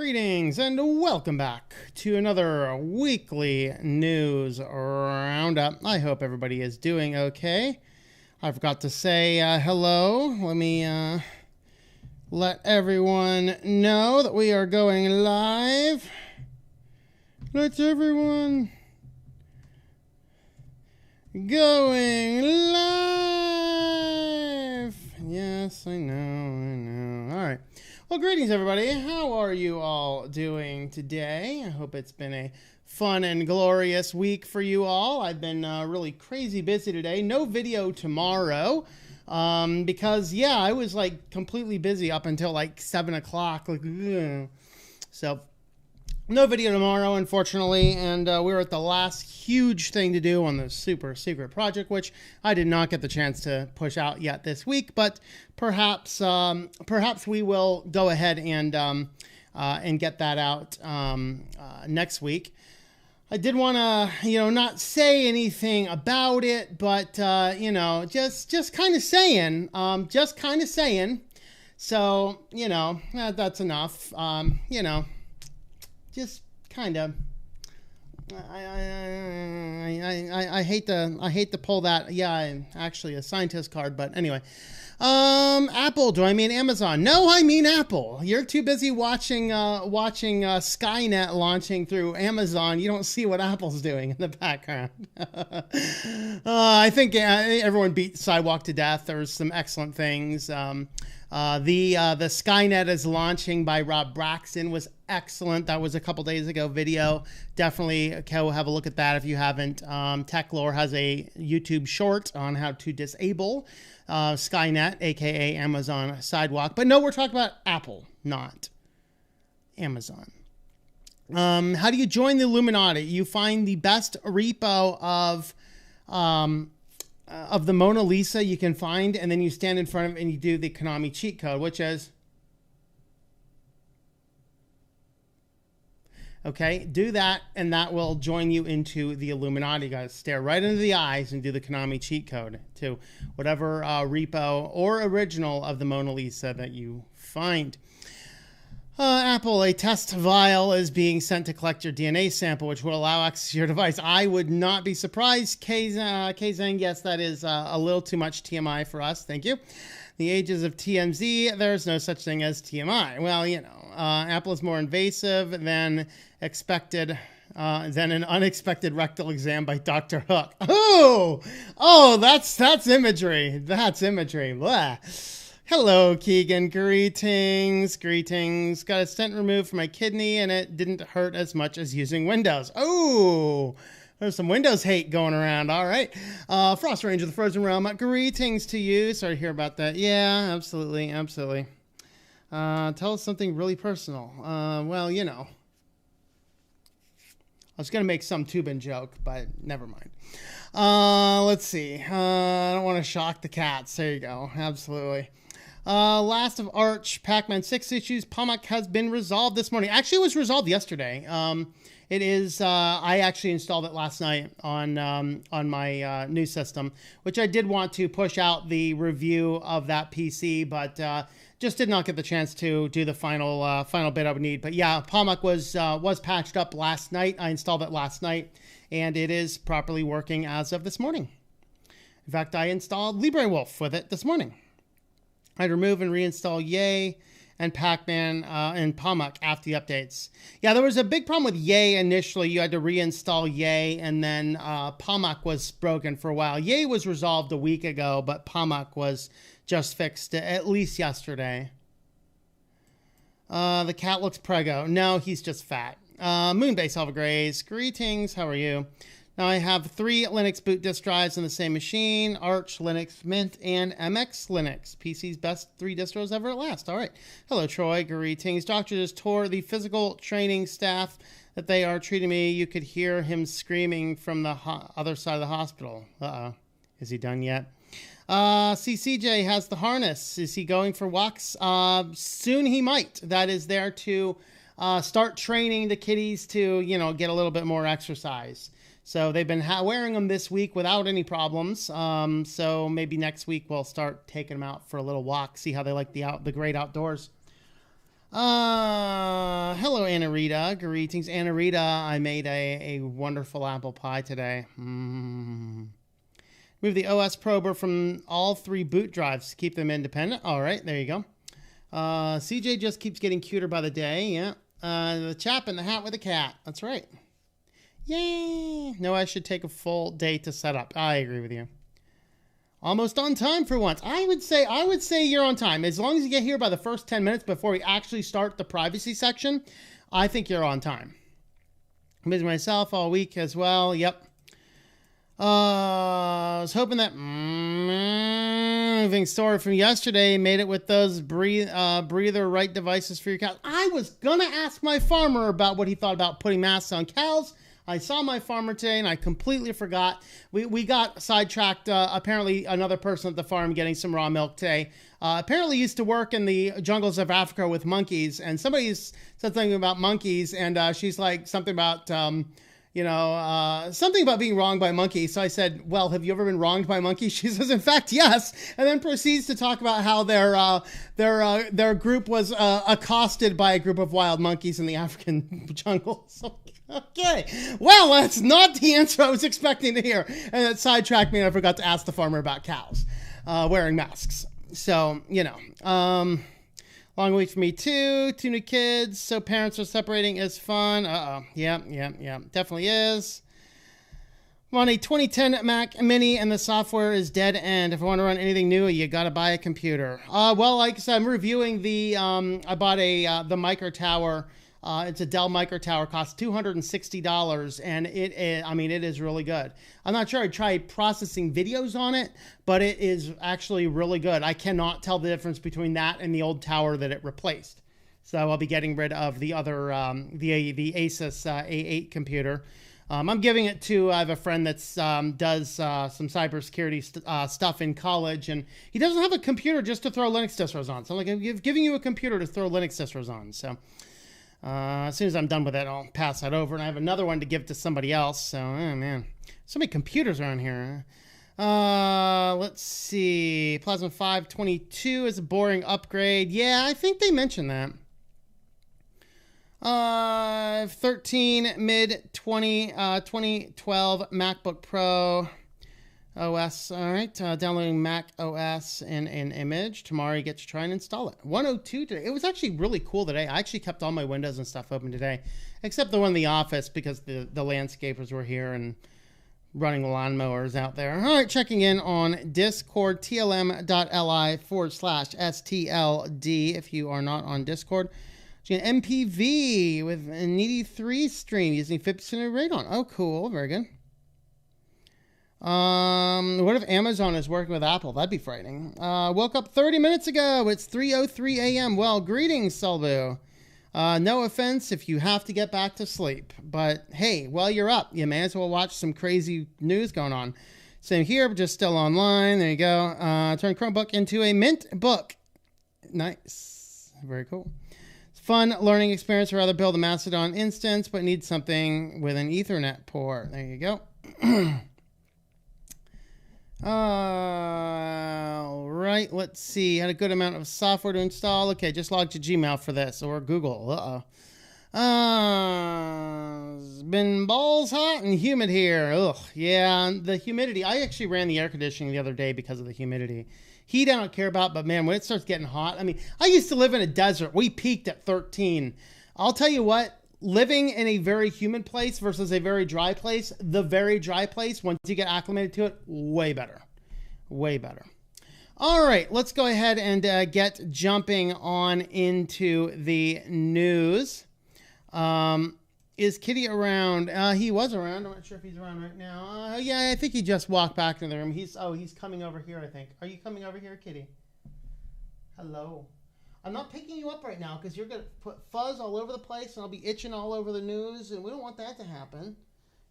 Greetings and welcome back to another weekly news roundup. I hope everybody is doing okay. I forgot to say hello. Let me let everyone know that we are going live. Let's everyone going live. Yes, I know. All right. Well, greetings, everybody. How are you all doing today? I hope it's been a fun and glorious week for you all. I've been really crazy busy today. No video tomorrow because, yeah, I was, like, completely busy up until, like, 7 o'clock. Like, ugh. So, no video tomorrow, unfortunately, and we're at the last huge thing to do on the super secret project, which I did not get the chance to push out yet this week, but perhaps we will go ahead and get that out next week. I did want to, not say anything about it, but just kind of saying, So, that's enough. Just kind of. I hate to pull that. Yeah, I'm actually a scientist card, but anyway. Apple. Do I mean Amazon? No, I mean Apple. You're too busy watching Skynet launching through Amazon. You don't see what Apple's doing in the background. I think everyone beat Sidewalk to death. There was some excellent things. The Skynet is launching by Rob Braxton was excellent. That was a couple days ago video. Definitely go have a look at that if you haven't. TechLore has a YouTube short on how to disable Skynet, aka Amazon Sidewalk. But no, we're talking about Apple, not Amazon. How do you join the Illuminati? You find the best repo of the Mona Lisa you can find, and then you stand in front of it and you do the Konami cheat code, which is, okay, do that, and that will join you into the Illuminati. You guys stare right into the eyes and do the Konami cheat code to whatever repo or original of the Mona Lisa that you find. Apple, a test vial is being sent to collect your DNA sample, which will allow access to your device. I would not be surprised. Kazang, yes, that is a little too much TMI for us. Thank you. The ages of TMZ, there's no such thing as TMI. Well, Apple is more invasive than expected, than an unexpected rectal exam by Dr. Hook. Oh, that's imagery. That's imagery. Blah. Hello, Keegan. Greetings. Got a stent removed from my kidney, and it didn't hurt as much as using Windows. Oh, there's some Windows hate going around. All right. Frost Ranger of the Frozen Realm. Greetings to you. Sorry to hear about that. Yeah, absolutely. Tell us something really personal. Well, I was going to make some Tubin joke, but never mind. Let's see. I don't want to shock the cats. There you go. Absolutely. Last of Arch, Pac-Man 6 issues. POMAC has been resolved this morning. Actually, it was resolved yesterday. It is, I actually installed it last night on my new system, which I did want to push out the review of that PC, but just did not get the chance to do the final bit I would need. But yeah, POMAC was patched up last night. I installed it last night, and it is properly working as of this morning. In fact, I installed LibreWolf with it this morning. I'd remove and reinstall Yay and Pac-Man and POMAC after the updates. Yeah, there was a big problem with Yay initially. You had to reinstall Yay, and then POMAC was broken for a while. Yay was resolved a week ago, but POMAC was just fixed at least yesterday. The cat looks prego. No, he's just fat. Moonbase Alpha Grays. Greetings. How are you? Now I have 3 Linux boot disk drives on the same machine: Arch, Linux, Mint, and MX Linux. PC's best 3 distros ever at last. All right. Hello, Troy. Greetings. Doctor just told the physical training staff that they are treating me. You could hear him screaming from the other side of the hospital. Uh-oh. Is he done yet? CCJ has the harness. Is he going for walks? Soon he might. That is there to start training the kitties to, get a little bit more exercise. So they've been wearing them this week without any problems. So maybe next week we'll start taking them out for a little walk, see how they like the great outdoors. Hello, Anna Rita. Greetings, Anna Rita. I made a wonderful apple pie today. Move the OS prober from all 3 boot drives to keep them independent. All right, there you go. CJ just keeps getting cuter by the day. Yeah. The chap in the hat with the cat. That's right. Yay. No, I should take a full day to set up. I agree with you. Almost on time for once. I would say you're on time. As long as you get here by the first 10 minutes before we actually start the privacy section, I think you're on time. I'm busy myself all week as well. Yep. I was hoping that moving story from yesterday made it with those breather right devices for your cows. I was going to ask my farmer about what he thought about putting masks on cows. I saw my farmer today and I completely forgot. We got sidetracked. Apparently another person at the farm getting some raw milk today. Apparently used to work in the jungles of Africa with monkeys. And somebody said something about monkeys. And she's like something about, something about being wronged by monkeys. So I said, well, have you ever been wronged by monkeys? She says, in fact, yes. And then proceeds to talk about how their group was accosted by a group of wild monkeys in the African jungle. So, okay, well, that's not the answer I was expecting to hear. And it sidetracked me and I forgot to ask the farmer about cows wearing masks. So, long week for me too. 2 new kids, so parents are separating is fun. Yeah, definitely is. I'm on a 2010 Mac Mini and the software is dead end. If I want to run anything new, you got to buy a computer. Well, like I said, I'm reviewing I bought the Micro Tower. It's a Dell Micro Tower, costs $260, and it is really good. I'm not sure I'd try processing videos on it, but it is actually really good. I cannot tell the difference between that and the old tower that it replaced. So I'll be getting rid of the other, the Asus A8 computer. I'm giving it to, I have a friend that does some cybersecurity stuff in college, and he doesn't have a computer just to throw Linux distros on. So I'm like, I'm giving you a computer to throw Linux distros on. So as soon as I'm done with it, I'll pass that over. And I have another one to give to somebody else. So, oh, man. So many computers around here. Let's see. Plasma 522 is a boring upgrade. Yeah, I think they mentioned that. 13 mid 2012 MacBook Pro OS. All right, downloading Mac OS in an image. Tomorrow you get to try and install it. 102 today. It was actually really cool today. I actually kept all my windows and stuff open today, except the one in the office because the landscapers were here and running lawnmowers out there. All right, checking in on Discord, tlm.li/STLD if you are not on Discord. MPV with a Needy 3 stream using 50% rate on. Oh, cool. Very good. What if Amazon is working with Apple? That'd be frightening. Woke up 30 minutes ago. It's 3:03 a.m. Well, greetings, Salvo. No offense if you have to get back to sleep. But, hey, while you're up, you may as well watch some crazy news going on. Same here, but just still online. There you go. Turn Chromebook into a Mint book. Nice. Very cool. Fun learning experience. I'd rather build a Mastodon instance, but need something with an Ethernet port. There you go. All right, let's see. Had a good amount of software to install. Okay, just log to Gmail for this, or Google. It's been balls hot and humid here. Ugh, yeah, the humidity. I actually ran the air conditioning the other day because of the humidity. Heat I don't care about, but man, when it starts getting hot, I mean, I used to live in a desert. We peaked at 13. I'll tell you what, living in a very humid place versus a very dry place, the very dry place, once you get acclimated to it, way better. Way better. All right, let's go ahead and get jumping on into the news. Is Kitty around? He was around. I'm not sure if he's around right now. Yeah, I think he just walked back into the room. He's coming over here, I think. Are you coming over here, Kitty? Hello. I'm not picking you up right now because you're going to put fuzz all over the place and I'll be itching all over the news, and we don't want that to happen.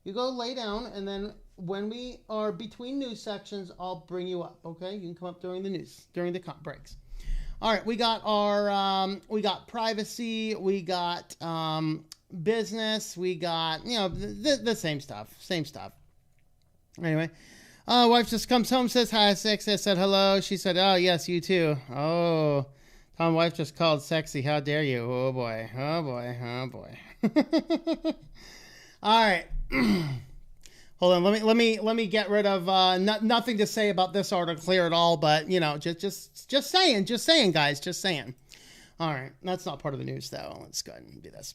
You go lay down, and then when we are between news sections, I'll bring you up, okay? You can come up during the breaks. All right, we got we got privacy, we got business, we got, the same stuff. Anyway, wife just comes home, says hi, 6. I said hello. She said, oh, yes, you too. Oh, Tom wife just called sexy. How dare you? Oh boy. Oh boy. Oh boy. All right. Hold on. Let me get rid of nothing to say about this article here at all. But you know, just saying, guys, just saying. All right. That's not part of the news though. Let's go ahead and do this.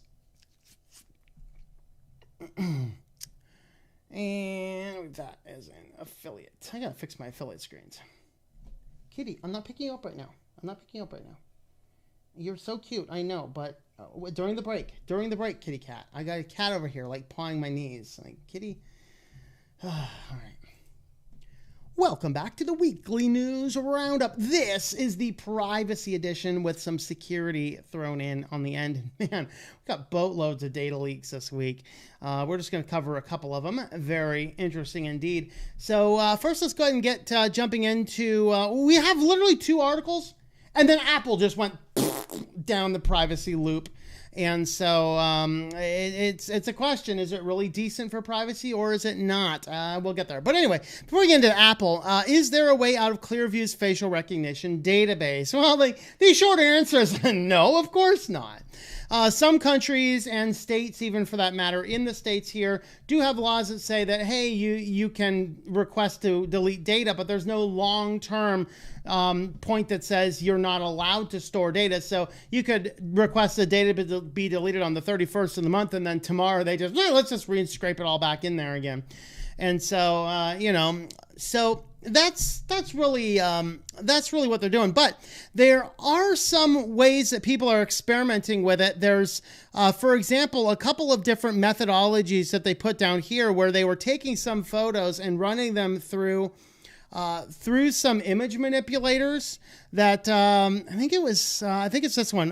And that is an affiliate. I gotta fix my affiliate screens. Kitty, I'm not picking you up right now. You're so cute, I know, but during the break, kitty cat. I got a cat over here, like, pawing my knees. Like, kitty. All right. Welcome back to the Weekly News Roundup. This is the privacy edition with some security thrown in on the end. Man, we've got boatloads of data leaks this week. We're just going to cover a couple of them. Very interesting indeed. So first, let's go ahead and get jumping into, we have literally 2 articles, and then Apple just went down the privacy loop. And so it's a question. Is it really decent for privacy or is it not? We'll get there. But anyway, before we get into Apple, is there a way out of Clearview's facial recognition database? Well, the short answer is no, of course not. Some countries and states, even for that matter, in the states here, do have laws that say that, hey, you can request to delete data, but there's no long-term point that says you're not allowed to store data. So you could request the data to be deleted on the 31st of the month, and then tomorrow they just, let's just re-scrape it all back in there again. And so, you know, so that's really what they're doing. But there are some ways that people are experimenting with it. There's, for example, a couple of different methodologies that they put down here where they were taking some photos and running them through some image manipulators that I think it's this one.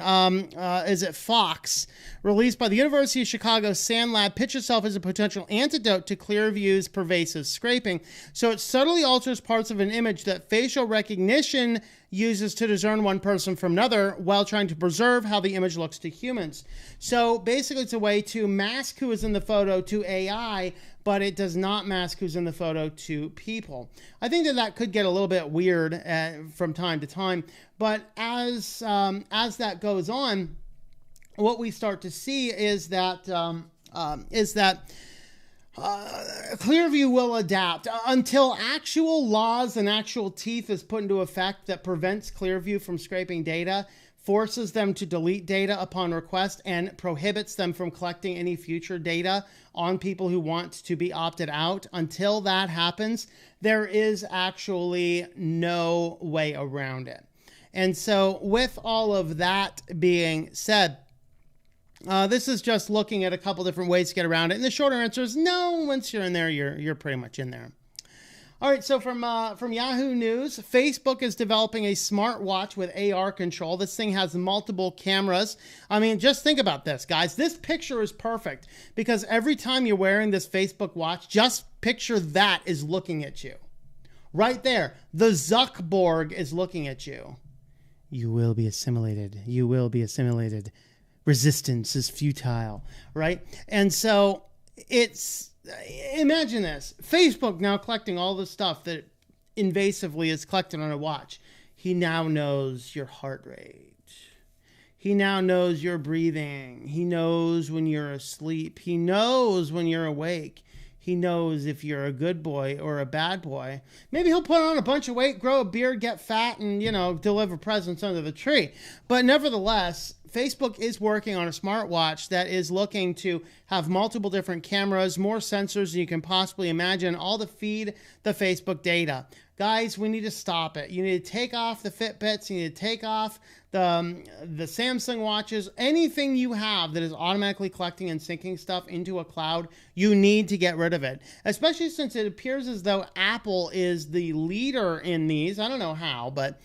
Is it Fox? Released by the University of Chicago Sand Lab, pitched itself as a potential antidote to Clearview's pervasive scraping. So it subtly alters parts of an image that facial recognition uses to discern one person from another while trying to preserve how the image looks to humans. So basically it's a way to mask who is in the photo to AI, but it does not mask who's in the photo to people. I think that could get a little bit weird from time to time, but as that goes on, what we start to see is that Clearview will adapt until actual laws and actual teeth is put into effect that prevents Clearview from scraping data, forces them to delete data upon request, and prohibits them from collecting any future data on people who want to be opted out. Until that happens, there is actually no way around it. And so with all of that being said, this is just looking at a couple different ways to get around it. And the shorter answer is no. Once you're in there, you're pretty much in there. All right, so from Yahoo News, Facebook is developing a smartwatch with AR control. This thing has multiple cameras. I mean, just think about this, guys. This picture is perfect because every time you're wearing this Facebook watch, just picture that is looking at you. Right there, the Zuckborg is looking at you. You will be assimilated. You will be assimilated. Resistance is futile, right? And so it's, imagine this. Facebook now collecting all the stuff that invasively is collected on a watch. He now knows your heart rate. He now knows your breathing. He knows when you're asleep. He knows when you're awake. He knows if you're a good boy or a bad boy. Maybe he'll put on a bunch of weight, grow a beard, get fat, and, you know, deliver presents under the tree. But nevertheless, Facebook is working on a smartwatch that is looking to have multiple different cameras, more sensors than you can possibly imagine, all to feed the Facebook data. Guys, we need to stop it. You need to take off the Fitbits. You need to take off the Samsung watches. Anything you have that is automatically collecting and syncing stuff into a cloud, you need to get rid of it. Especially since it appears as though Apple is the leader in these. I don't know how, but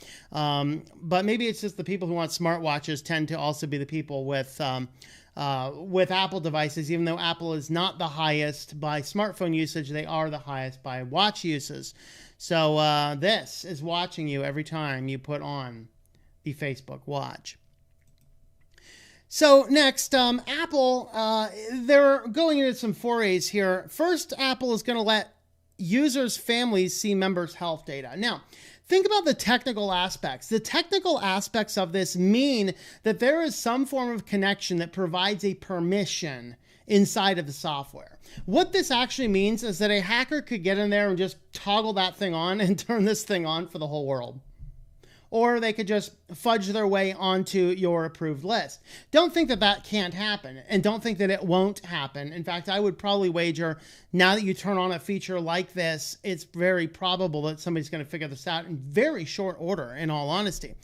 maybe it's just the people who want smartwatches tend to also be the people with Apple devices. Even though Apple is not the highest by smartphone usage, they are the highest by watch uses. So this is watching you every time you put on the Facebook watch. So next, Apple, they're going into some forays here. First, Apple is going to let users' families see members' health data. Now, think about the technical aspects. The technical aspects of this mean that there is some form of connection that provides a permission inside of the software. What this actually means is that a hacker could get in there and just toggle that thing on and turn this thing on for the whole world. Or they could just fudge their way onto your approved list. Don't think that that can't happen, and don't think that it won't happen. In fact, I would probably wager now that you turn on a feature like this, it's very probable that somebody's going to figure this out in very short order, in all honesty.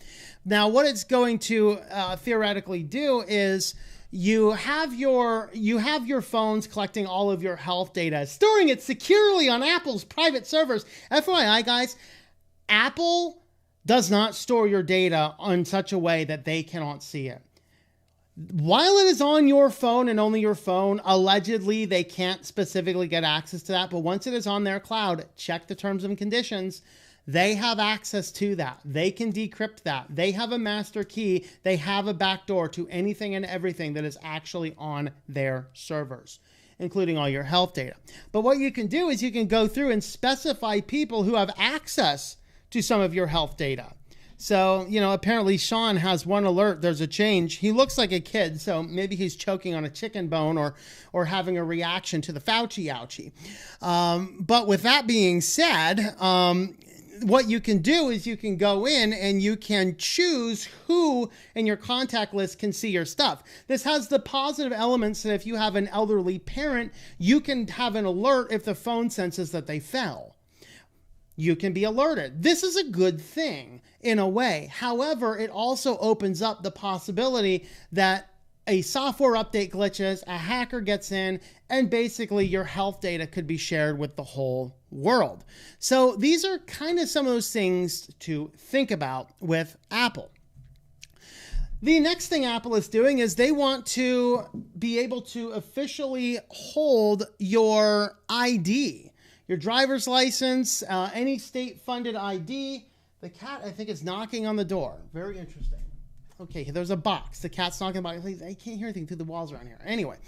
Now, what it's going to theoretically do is you have your phones collecting all of your health data, storing it securely on Apple's private servers. FYI, guys, Apple does not store your data in such a way that they cannot see it. While it is on your phone and only your phone, allegedly they can't specifically get access to that. But once it is on their cloud, check the terms and conditions. They have access to that. They can decrypt that. They have a master key. They have a backdoor to anything and everything that is actually on their servers, including all your health data. But what you can do is you can go through and specify people who have access to some of your health data. So, you know, apparently Sean has one alert. There's a change. He looks like a kid, so maybe he's choking on a chicken bone or having a reaction to the Fauci ouchie. But with that being said, what you can do is you can go in and you can choose who in your contact list can see your stuff. This has the positive elements that if you have an elderly parent, you can have an alert if the phone senses that they fell. You can be alerted. This is a good thing in a way. However, it also opens up the possibility that a software update glitches, a hacker gets in, and basically your health data could be shared with the whole world. So these are kind of some of those things to think about with Apple. The next thing Apple is doing is they want to be able to officially hold your ID. Your driver's license, any state-funded ID. The cat, I think, is knocking on the door. Very interesting. Okay, there's a box. The cat's knocking on the box. I can't hear anything through the walls around here. Anyway,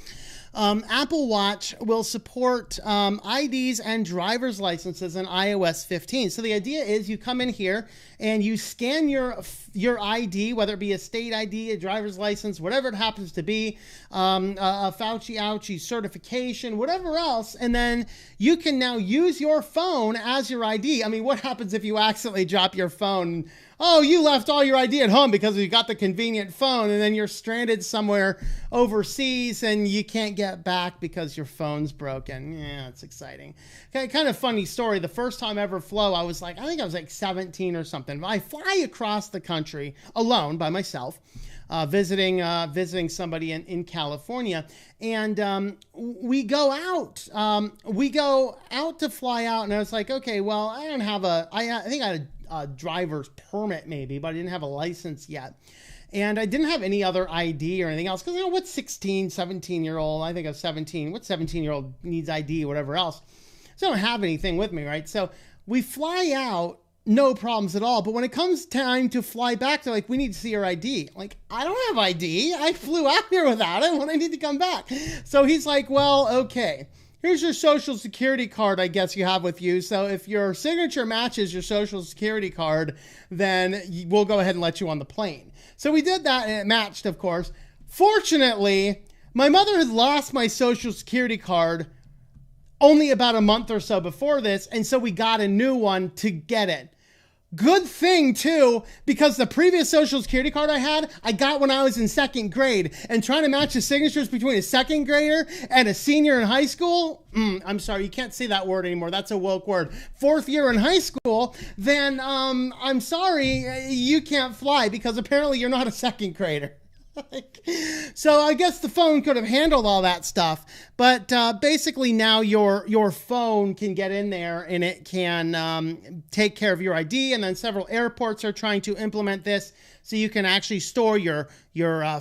Apple Watch will support IDs and driver's licenses in iOS 15. So the idea is you come in here and you scan your ID, whether it be a state ID, a driver's license, whatever it happens to be, a Fauci ouchie certification, whatever else, and then you can now use your phone as your ID. I mean, what happens if you accidentally drop your phone? Oh, you left all your ID at home because you got the convenient phone, and then you're stranded somewhere overseas and you can't get back because your phone's broken. Yeah, it's exciting. Okay, kind of funny story. The first time I ever flew, I think I was like 17 or something. I fly across the country alone by myself, visiting somebody in California, and we go out to fly out, and I was like, okay, well, I think I had a driver's permit maybe, but I didn't have a license yet. And I didn't have any other ID or anything else. Because, you know, what's 16, 17-year-old? I think I'm 17. What 17-year-old needs ID or whatever else? So I don't have anything with me, right? So we fly out, no problems at all. But when it comes time to fly back, they're like, we need to see your ID. Like, I don't have ID. I flew out here without it when I need to come back. So he's like, well, okay. Here's your social security card, I guess you have with you. So if your signature matches your social security card, then we'll go ahead and let you on the plane. So we did that, and it matched, of course. Fortunately, my mother had lost my social security card only about a month or so before this, and so we got a new one to get it. Good thing, too, because the previous social security card I had, I got when I was in second grade. And trying to match the signatures between a second grader and a senior in high school, I'm sorry, you can't say that word anymore. That's a woke word. Fourth year in high school, then I'm sorry, you can't fly because apparently you're not a second grader. So I guess the phone could have handled all that stuff, but basically now your phone can get in there and it can take care of your ID, and then several airports are trying to implement this so you can actually store your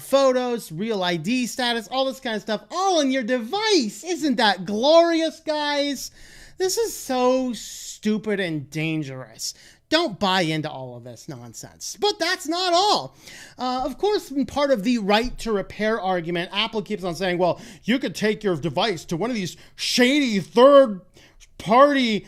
photos, real ID status, all this kind of stuff, all on your device. Isn't that glorious, guys? This is so stupid and dangerous. Don't buy into all of this nonsense. But that's not all. Of course, part of the right to repair argument, Apple keeps on saying, well, you could take your device to one of these shady third-party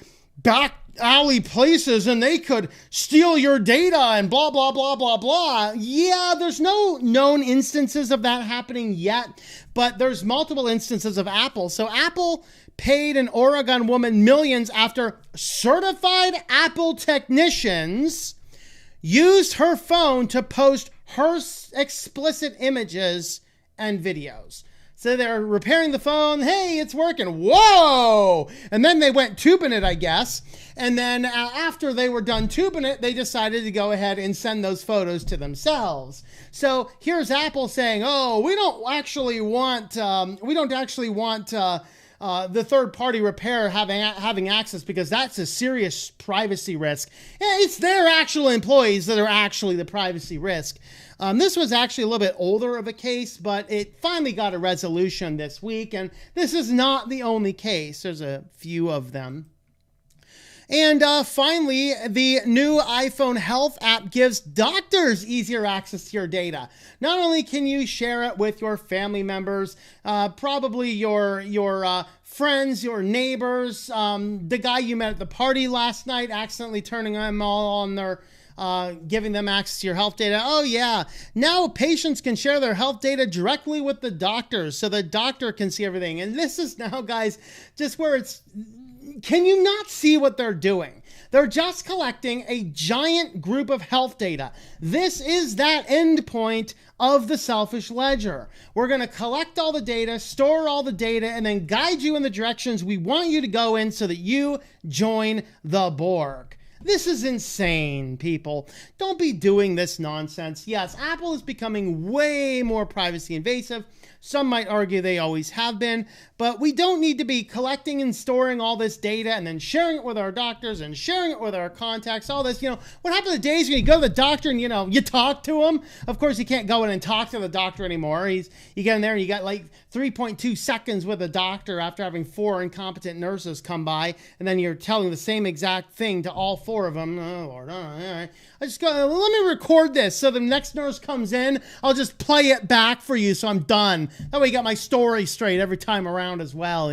alley places and they could steal your data and blah, blah, blah, blah, blah. Yeah, there's no known instances of that happening yet, but there's multiple instances of Apple. So Apple paid an Oregon woman millions after certified Apple technicians used her phone to post her explicit images and videos. So they're repairing the phone. Hey, it's working. Whoa! And then they went tubing it, I guess. And then after they were done tubing it, they decided to go ahead and send those photos to themselves. So here's Apple saying, "Oh, we don't actually want the third-party repair having access because that's a serious privacy risk." Yeah, it's their actual employees that are actually the privacy risk. This was actually a little bit older of a case, but it finally got a resolution this week, and this is not the only case. There's a few of them. And finally, the new iPhone Health app gives doctors easier access to your data. Not only can you share it with your family members, probably your friends, your neighbors, the guy you met at the party last night, accidentally turning them all on their giving them access to your health data. Oh yeah, now patients can share their health data directly with the doctors so the doctor can see everything. And this is now, guys, just where it's, can you not see what they're doing? They're just collecting a giant group of health data. This is that end point of the selfish ledger. We're going to collect all the data, store all the data, and then guide you in the directions we want you to go in so that you join the Borg. This is insane, people. Don't be doing this nonsense. Yes, Apple is becoming way more privacy invasive. Some might argue they always have been, but we don't need to be collecting and storing all this data and then sharing it with our doctors and sharing it with our contacts, all this. What happened to the days when you go to the doctor and, you talk to him? Of course, you can't go in and talk to the doctor anymore. You get in there and you got like 3.2 seconds with a doctor after having 4 incompetent nurses come by, and then you're telling the same exact thing to all 4 of them. Oh, Lord, all right. I just go, let me record this so the next nurse comes in, I'll just play it back for you so I'm done. That way you got my story straight every time around as well,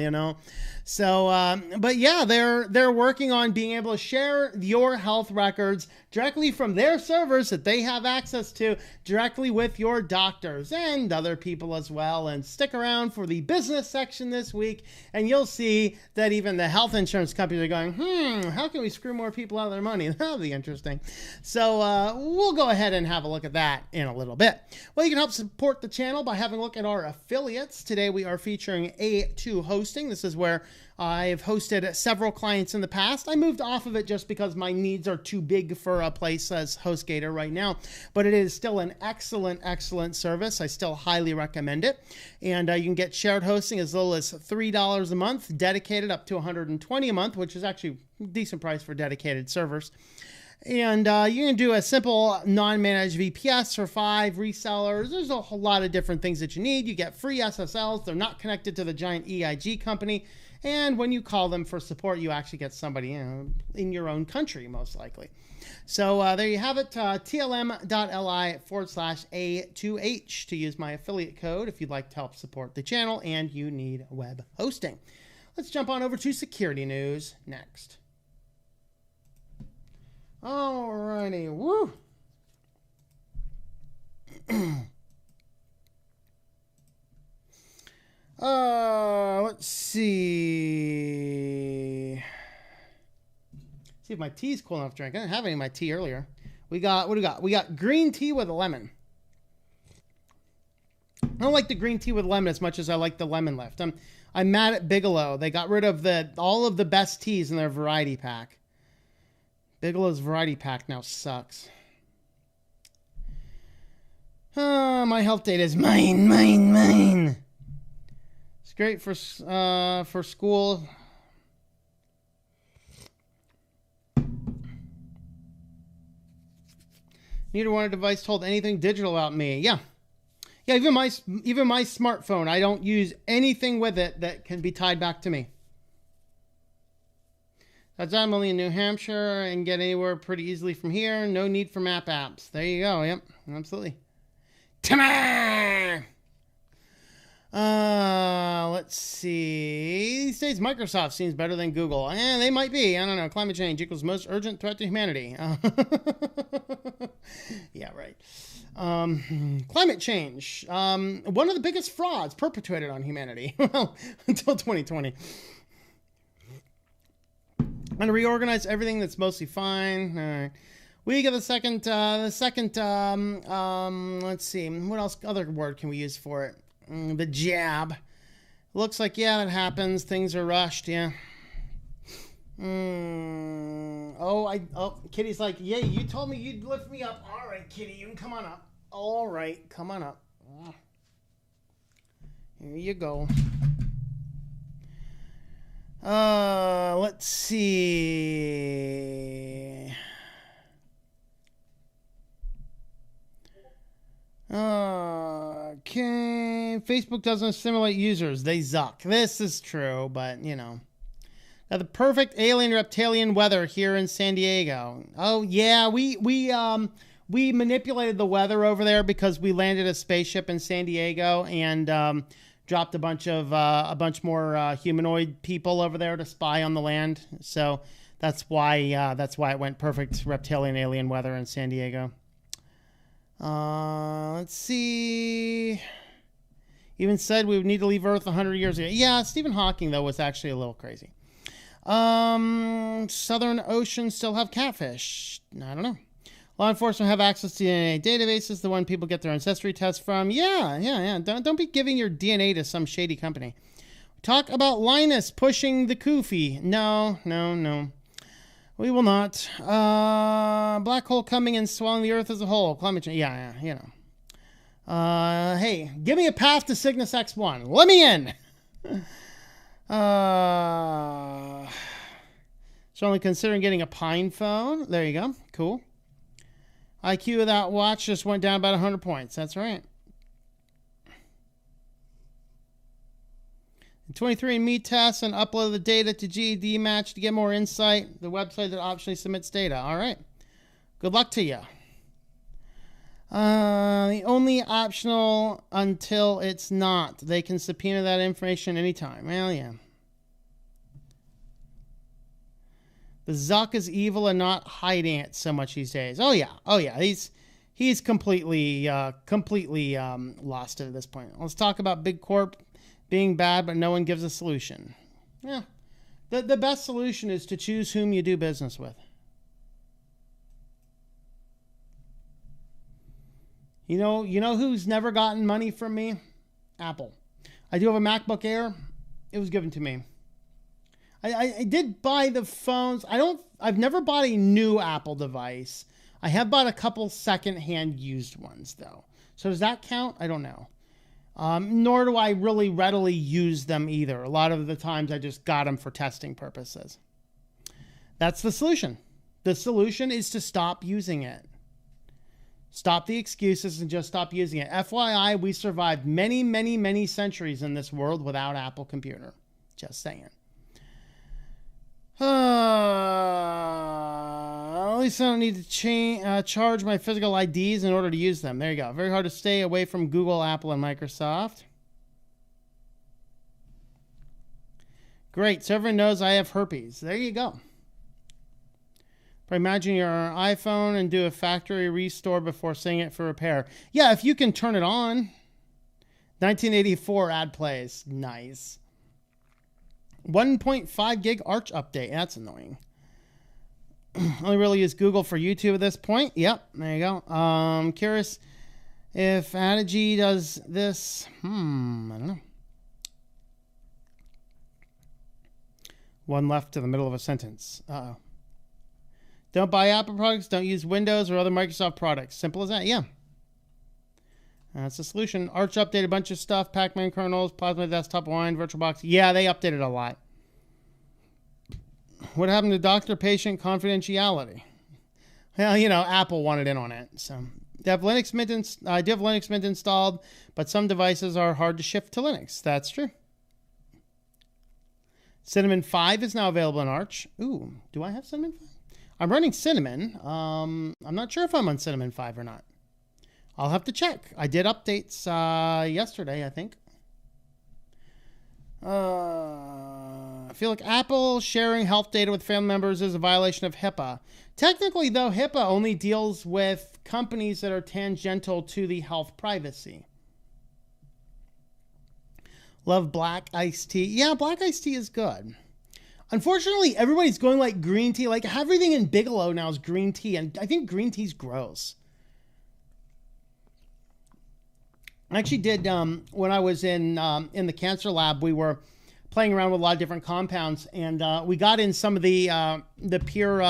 So, but yeah, they're working on being able to share your health records directly from their servers that they have access to directly with your doctors and other people as well. And stick around for the business section this week, and you'll see that even the health insurance companies are going, how can we screw more people out of their money? That'll be interesting. So we'll go ahead and have a look at that in a little bit. Well, you can help support the channel by having a look at our affiliates. Today we are featuring A2 Hosting. This is where I've hosted several clients in the past. I moved off of it just because my needs are too big for a place as HostGator right now, but it is still an excellent, excellent service. I still highly recommend it. And you can get shared hosting as little as $3 a month, dedicated up to $120 a month, which is actually a decent price for dedicated servers. And you can do a simple non-managed VPS for 5 resellers. There's a whole lot of different things that you need. You get free SSLs. They're not connected to the giant EIG company. And when you call them for support, you actually get somebody in your own country, most likely. So there you have it, tlm.li/A2H to use my affiliate code if you'd like to help support the channel and you need web hosting. Let's jump on over to security news next. Alrighty, woo! Let's see. See if my tea's cool enough to drink. I didn't have any of my tea earlier. What do we got? We got green tea with a lemon. I don't like the green tea with lemon as much as I like the lemon left. I'm mad at Bigelow. They got rid of all of the best teas in their variety pack. Bigelow's variety pack now sucks. My health data is mine. It's great for school. Neither one device told anything digital about me. Yeah, even my smartphone, I don't use anything with it that can be tied back to me. That's I'm only in New Hampshire and get anywhere pretty easily from here. No need for map apps. There you go. Yep, absolutely. Come on! Let's see. These days, Microsoft seems better than Google. They might be. I don't know. Climate change equals most urgent threat to humanity. Yeah, right. Climate change. One of the biggest frauds perpetrated on humanity. Well, until 2020. I'm going to reorganize everything that's mostly fine. All right. We get the second, let's see. What else? Other word can we use for it? The jab. Looks like, yeah, that happens. Things are rushed, yeah. Kitty's like, yeah, you told me you'd lift me up. All right, Kitty, you can come on up. All right, come on up. Here you go. Let's see. Okay. Facebook doesn't assimilate users. They zuck. This is true, but, you know. Now, the perfect alien reptilian weather here in San Diego. Oh, yeah. We manipulated the weather over there because we landed a spaceship in San Diego and dropped a bunch more humanoid people over there to spy on the land. So that's why it went perfect reptilian alien weather in San Diego. Let's see. Even said we would need to leave Earth 100 years ago. Yeah, Stephen Hawking, though, was actually a little crazy. Southern Oceans still have catfish. I don't know. Law enforcement have access to DNA databases, the one people get their ancestry tests from. Yeah. Don't be giving your DNA to some shady company. Talk about Linus pushing the Kofi. No. We will not. Black hole coming and swallowing the Earth as a whole. Climate change. Yeah, you know. Hey, give me a path to Cygnus X1. Let me in. Certainly considering getting a Pine phone. There you go. Cool. IQ of that watch just went down about 100 points. That's right. 23andMe tests and upload the data to GED Match to get more insight. The website that optionally submits data. All right. Good luck to you. The only optional until it's not. They can subpoena that information anytime. Well, yeah. The Zuck is evil and not hiding it so much these days. Oh yeah. He's completely lost it at this point. Let's talk about Big Corp being bad, but no one gives a solution. Yeah. The best solution is to choose whom you do business with. You know who's never gotten money from me? Apple. I do have a MacBook Air. It was given to me. I did buy the phones. I've never bought a new Apple device. I have bought a couple secondhand used ones though. So does that count? I don't know. Nor do I really readily use them either. A lot of the times I just got them for testing purposes. That's the solution. The solution is to stop using it. Stop the excuses and just stop using it. FYI, we survived many, many, many centuries in this world without Apple computer. Just saying. At least I don't need to charge my physical IDs in order to use them. There you go. Very hard to stay away from Google, Apple, and Microsoft. Great. So everyone knows I have herpes. There you go. Imagine your iPhone and do a factory restore before sending it for repair. Yeah, if you can turn it on. 1984 ad plays. Nice. 1.5 gig Arch update. That's annoying. Only really use Google for YouTube at this point. Yep, there you go. Curious if Adigy does this. I don't know. One left to the middle of a sentence. Uh-oh. Don't buy Apple products. Don't use Windows or other Microsoft products. Simple as that. Yeah. That's the solution. Arch updated a bunch of stuff. Pac-Man kernels, Plasma Desktop Wine, VirtualBox. Yeah, they updated a lot. What happened to doctor-patient confidentiality? Well, Apple wanted in on it. So, I do have Linux Mint installed, but some devices are hard to shift to Linux. That's true. Cinnamon 5 is now available in Arch. Ooh, do I have Cinnamon 5? I'm running Cinnamon. I'm not sure if I'm on Cinnamon 5 or not. I'll have to check. I did updates yesterday, I think. I feel like Apple sharing health data with family members is a violation of HIPAA. Technically, though, HIPAA only deals with companies that are tangential to the health privacy. Love black iced tea. Yeah, black iced tea is good. Unfortunately, everybody's going like green tea. Like everything in Bigelow now is green tea, and I think green tea's gross. I actually did when I was in the cancer lab. We were playing around with a lot of different compounds, and we got in some of the pure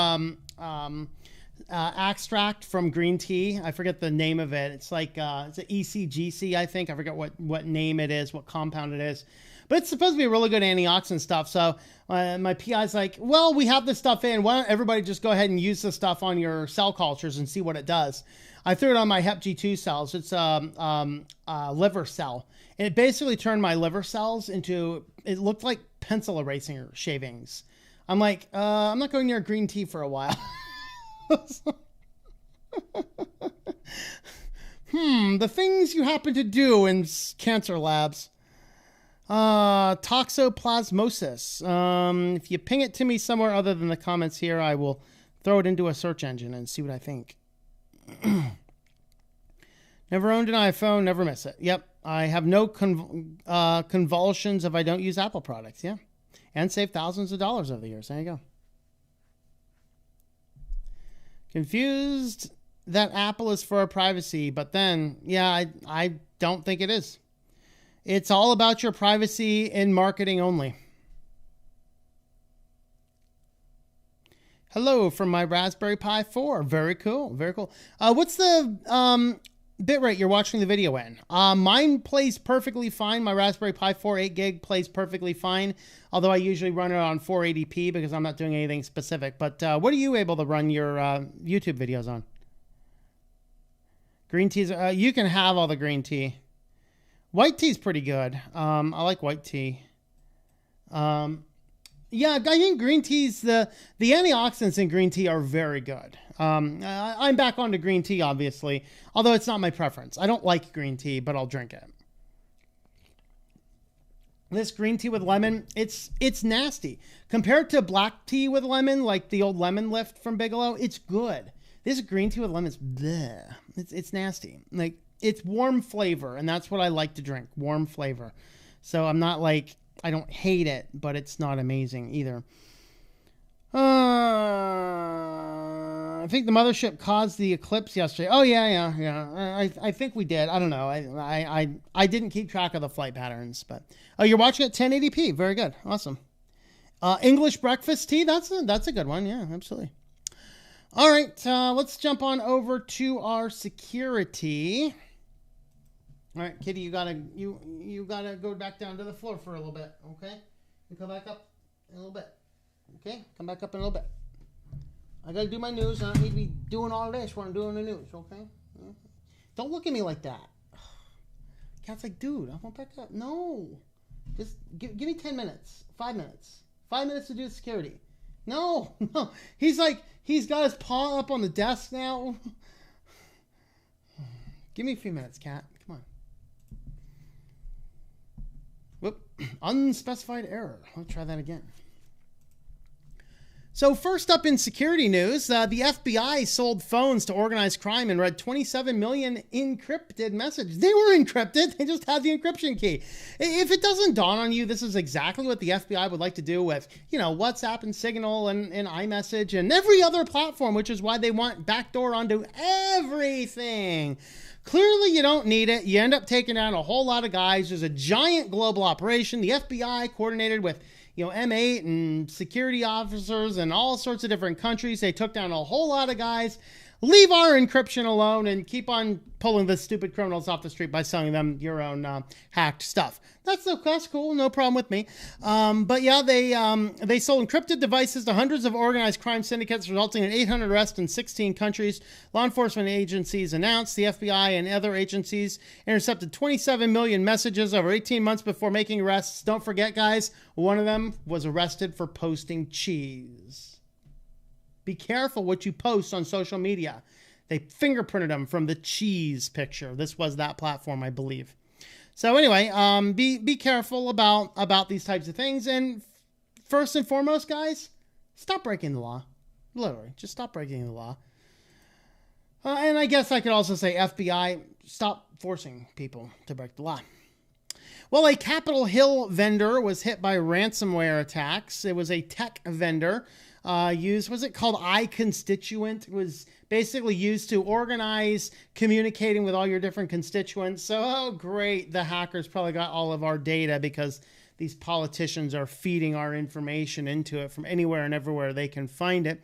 extract from green tea. I forget the name of it. It's like it's an ECGC, I think. I forget what name it is, what compound it is. But it's supposed to be a really good antioxidant stuff. So my PI's like, well, we have this stuff in. Why don't everybody just go ahead and use this stuff on your cell cultures and see what it does? I threw it on my Hep G2 cells. It's a liver cell. And it basically turned my liver cells into, it looked like pencil erasing shavings. I'm like, I'm not going near green tea for a while. The things you happen to do in cancer labs. Toxoplasmosis. If you ping it to me somewhere other than the comments here, I will throw it into a search engine and see what I think. Never owned an iPhone, never miss it. Yep, I have no convulsions if I don't use Apple products. Yeah, and save thousands of dollars over the years. There you go. Confused that Apple is for our privacy, but then, yeah, I don't think it is. It's all about your privacy in marketing only. Hello from my Raspberry Pi 4. Very cool. Very cool. What's the bitrate you're watching the video in? Mine plays perfectly fine. My Raspberry Pi 4 8 gig plays perfectly fine, although I usually run it on 480p because I'm not doing anything specific. But what are you able to run your YouTube videos on? Green teas. You can have all the green tea. White tea is pretty good. I like white tea. Yeah, I think green teas, the antioxidants in green tea are very good. I'm back onto green tea, obviously, although it's not my preference. I don't like green tea, but I'll drink it. This green tea with lemon, it's nasty. Compared to black tea with lemon, like the old lemon lift from Bigelow, it's good. This green tea with lemon is bleh. It's nasty. Like, it's warm flavor, and that's what I like to drink, warm flavor. So I'm not like, I don't hate it, but it's not amazing either. I think the mothership caused the eclipse yesterday. Oh, yeah. I think we did. I don't know. I didn't keep track of the flight patterns, but oh, you're watching at 1080p. Very good. Awesome. English breakfast tea. That's a good one. Yeah, absolutely. All right. Let's jump on over to our security. All right, Kitty, you gotta go back down to the floor for a little bit, okay? You come back up in a little bit, okay? Come back up in a little bit. I gotta do my news. I don't need to be doing all this when I'm doing the news, okay? Don't look at me like that. Cat's like, dude, I want back up. No, just give me 10 minutes, 5 minutes, 5 minutes to do the security. No. He's like, he's got his paw up on the desk now. Give me a few minutes, Cat. Come on. Whoop. Unspecified error. Let's try that again. So first up in security news, the FBI sold phones to organized crime and read 27 million encrypted messages. They were encrypted. They just had the encryption key. If it doesn't dawn on you, this is exactly what the FBI would like to do with, WhatsApp and Signal and iMessage and every other platform, which is why they want backdoor onto everything. Clearly, you don't need it. You end up taking down a whole lot of guys. There's a giant global operation. The FBI coordinated with, M8 and security officers in all sorts of different countries. They took down a whole lot of guys. Leave our encryption alone and keep on pulling the stupid criminals off the street by selling them your own hacked stuff. That's cool. No problem with me. But yeah, they sold encrypted devices to hundreds of organized crime syndicates, resulting in 800 arrests in 16 countries. Law enforcement agencies announced the FBI and other agencies intercepted 27 million messages over 18 months before making arrests. Don't forget, guys, one of them was arrested for posting cheese. Be careful what you post on social media. They fingerprinted him from the cheese picture. This was that platform, I believe. So anyway, be careful about these types of things. And first and foremost, guys, stop breaking the law. Literally, just stop breaking the law. And I guess I could also say FBI, stop forcing people to break the law. Well, a Capitol Hill vendor was hit by ransomware attacks. It was a tech vendor was it called iConstituent? It was basically used to organize communicating with all your different constituents. So, oh, great. The hackers probably got all of our data because these politicians are feeding our information into it from anywhere and everywhere they can find it.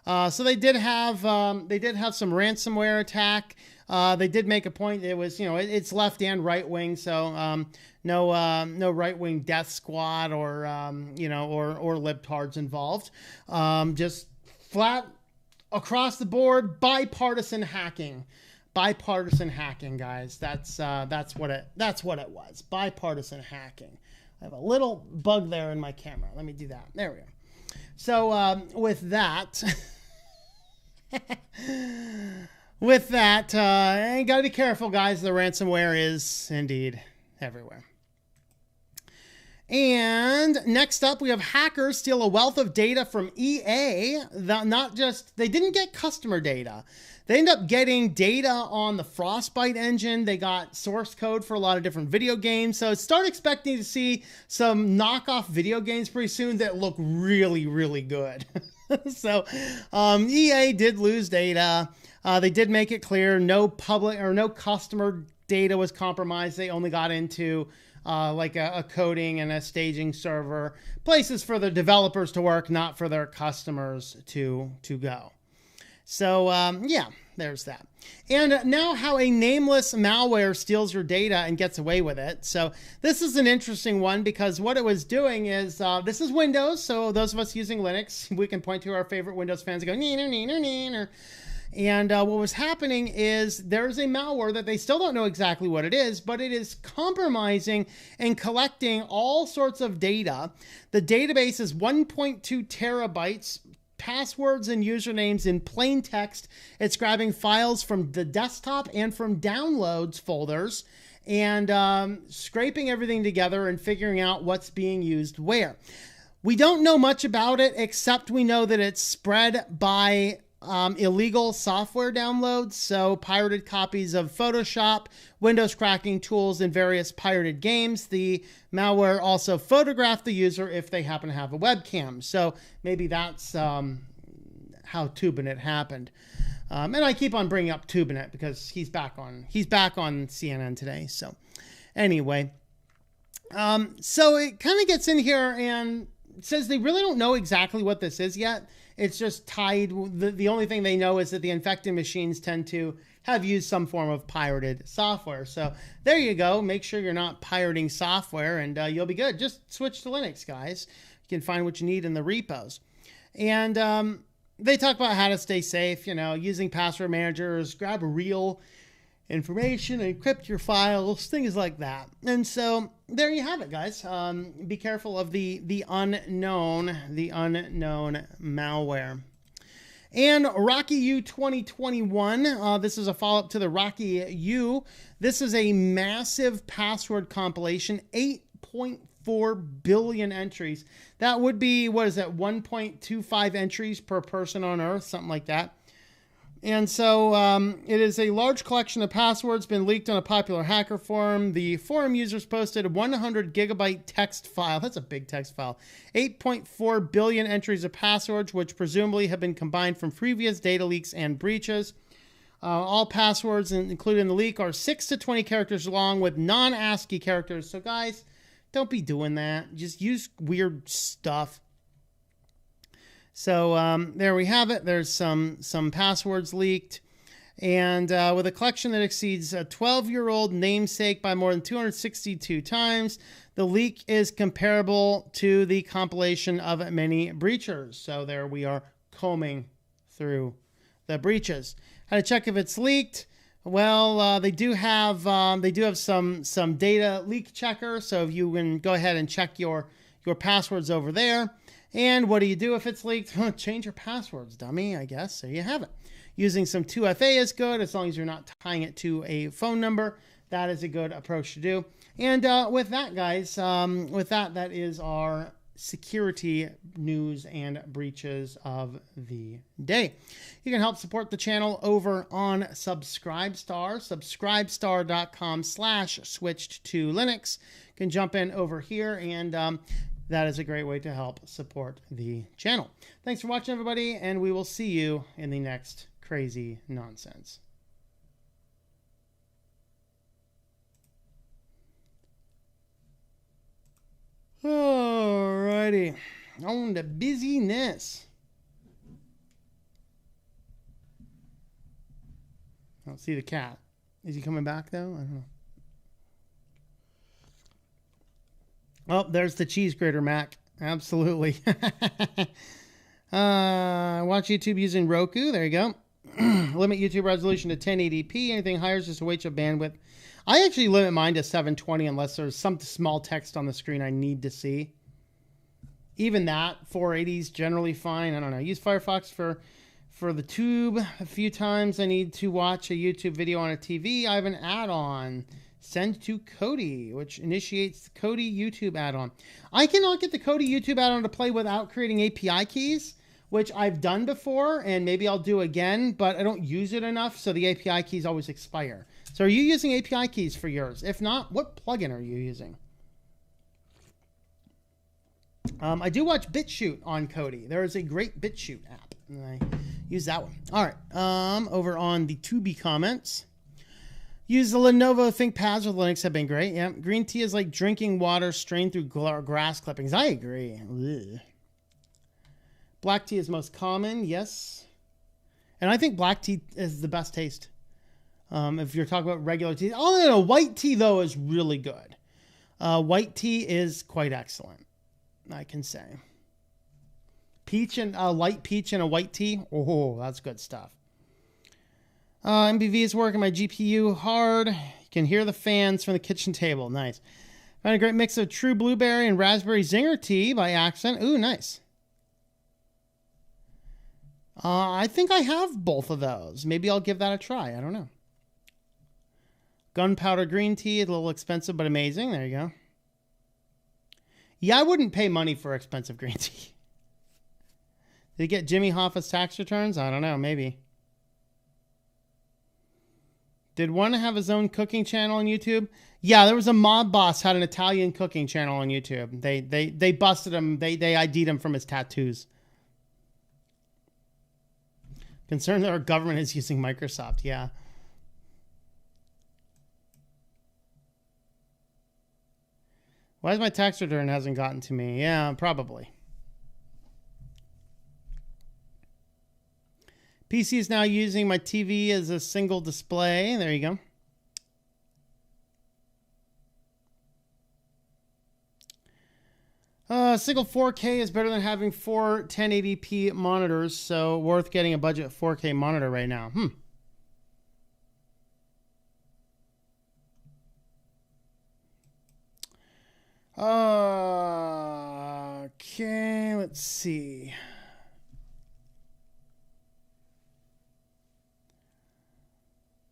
So they did have some ransomware attack. They did make a point. It was, it's left and right wing. So, no right wing death squad or libtards involved. Just flat across the board, bipartisan hacking, guys. That's what it was. Bipartisan hacking. I have a little bug there in my camera. Let me do that. There we go. So, with that, you gotta be careful, guys. The ransomware is indeed everywhere. And next up, we have hackers steal a wealth of data from EA. They didn't get customer data. They end up getting data on the Frostbite engine. They got source code for a lot of different video games. So start expecting to see some knockoff video games pretty soon that look really, really good. So EA did lose data. They did make it clear no public or no customer data was compromised. They only got into like a coding and a staging server, places for the developers to work, not for their customers to go. So, yeah, there's that. And now how a nameless malware steals your data and gets away with it. So this is an interesting one because what it was doing is, this is Windows. So those of us using Linux, we can point to our favorite Windows fans and go, neener, neener, neener. And what was happening is there's a malware that they still don't know exactly what it is, but it is compromising and collecting all sorts of data. The database is 1.2 terabytes, passwords and usernames in plain text. It's grabbing files from the desktop and from downloads folders and scraping everything together and figuring out what's being used where. We don't know much about it, except we know that it's spread by illegal software downloads, so pirated copies of Photoshop, Windows cracking tools, and various pirated games. The malware also photographed the user if they happen to have a webcam. So maybe that's how Tubinet happened. And I keep on bringing up Tubinet because he's back on CNN today. So anyway, so it kind of gets in here and says they really don't know exactly what this is yet. It's just tied. The only thing they know is that the infected machines tend to have used some form of pirated software. So there you go. Make sure you're not pirating software and you'll be good. Just switch to Linux, guys. You can find what you need in the repos. And they talk about how to stay safe, using password managers, grab real information, encrypt your files, things like that. And so there you have it, guys. Be careful of the unknown malware. And Rocky U 2021, this is a follow-up to the Rocky U. This is a massive password compilation, 8.4 billion entries. That would be, 1.25 entries per person on Earth, something like that. And so it is a large collection of passwords been leaked on a popular hacker forum. The forum users posted a 100 gigabyte text file. That's a big text file. 8.4 billion entries of passwords, which presumably have been combined from previous data leaks and breaches. All passwords included in the leak are 6 to 20 characters long with non-ASCII characters. So guys, don't be doing that. Just use weird stuff. So there we have it. There's some passwords leaked. And with a collection that exceeds a 12-year-old namesake by more than 262 times, the leak is comparable to the compilation of many breachers. So there we are combing through the breaches. How to check if it's leaked? Well, they do have some data leak checker. So if you can go ahead and check your passwords over there. And what do you do if it's leaked? Change your passwords, dummy, I guess. There you have it. Using some 2FA is good, as long as you're not tying it to a phone number. that is a good approach to do. And with that, guys, that is our security news and breaches of the day. You can help support the channel over on Subscribestar, subscribestar.com/switchedtolinux. You can jump in over here, and that is a great way to help support the channel. Thanks for watching, everybody, and we will see you in the next crazy nonsense. Alrighty, on to busyness. I don't see the cat. Is he coming back though? I don't know. Oh, there's the cheese grater, Mac. Absolutely. Watch YouTube using Roku. There you go. Limit YouTube resolution to 1080p. Anything higher is just a waste of bandwidth. I actually limit mine to 720 unless there's some small text on the screen I need to see. Even that, 480 is generally fine. I don't know. Use Firefox for the tube a few times. I need to watch a YouTube video on a TV. I have an add-on. Send to Kodi, which initiates the Kodi YouTube add-on. I cannot get the Kodi YouTube add-on to play without creating API keys, which I've done before, and maybe I'll do again, but I don't use it enough, so the API keys always expire. So are you using API keys for yours? If not, what plugin are you using? I do watch BitChute on Kodi. There is a great BitChute app, and I use that one. All right, over on the Tubi comments. Use the Lenovo ThinkPads with Linux have been great. Yeah, green tea is like drinking water strained through grass clippings. I agree. Ugh. Black tea is most common, yes. And I think black tea is the best taste. If you're talking about regular tea. Oh, no, white tea, though, is really good. White tea is quite excellent, I can say. Peach and light peach and a white tea. Oh, that's good stuff. MBV is working my GPU hard. You can hear the fans from the kitchen table. Nice. Found a great mix of true blueberry and raspberry zinger tea by accident. Ooh, nice. I think I have both of those. Maybe I'll give that a try. I don't know. Gunpowder green tea, a little expensive, but amazing. There you go. Yeah, I wouldn't pay money for expensive green tea. Did he get Jimmy Hoffa's tax returns? I don't know. Maybe. Did one have his own cooking channel on YouTube? Yeah, there was a mob boss had an Italian cooking channel on YouTube. They busted him. They ID'd him from his tattoos. Concerned that our government is using Microsoft. Yeah. Why is my tax return hasn't gotten to me? Yeah, probably. PC is now using my TV as a single display. There you go. Single 4K is better than having 4 1080p monitors, so worth getting a budget 4K monitor right now. Okay, let's see.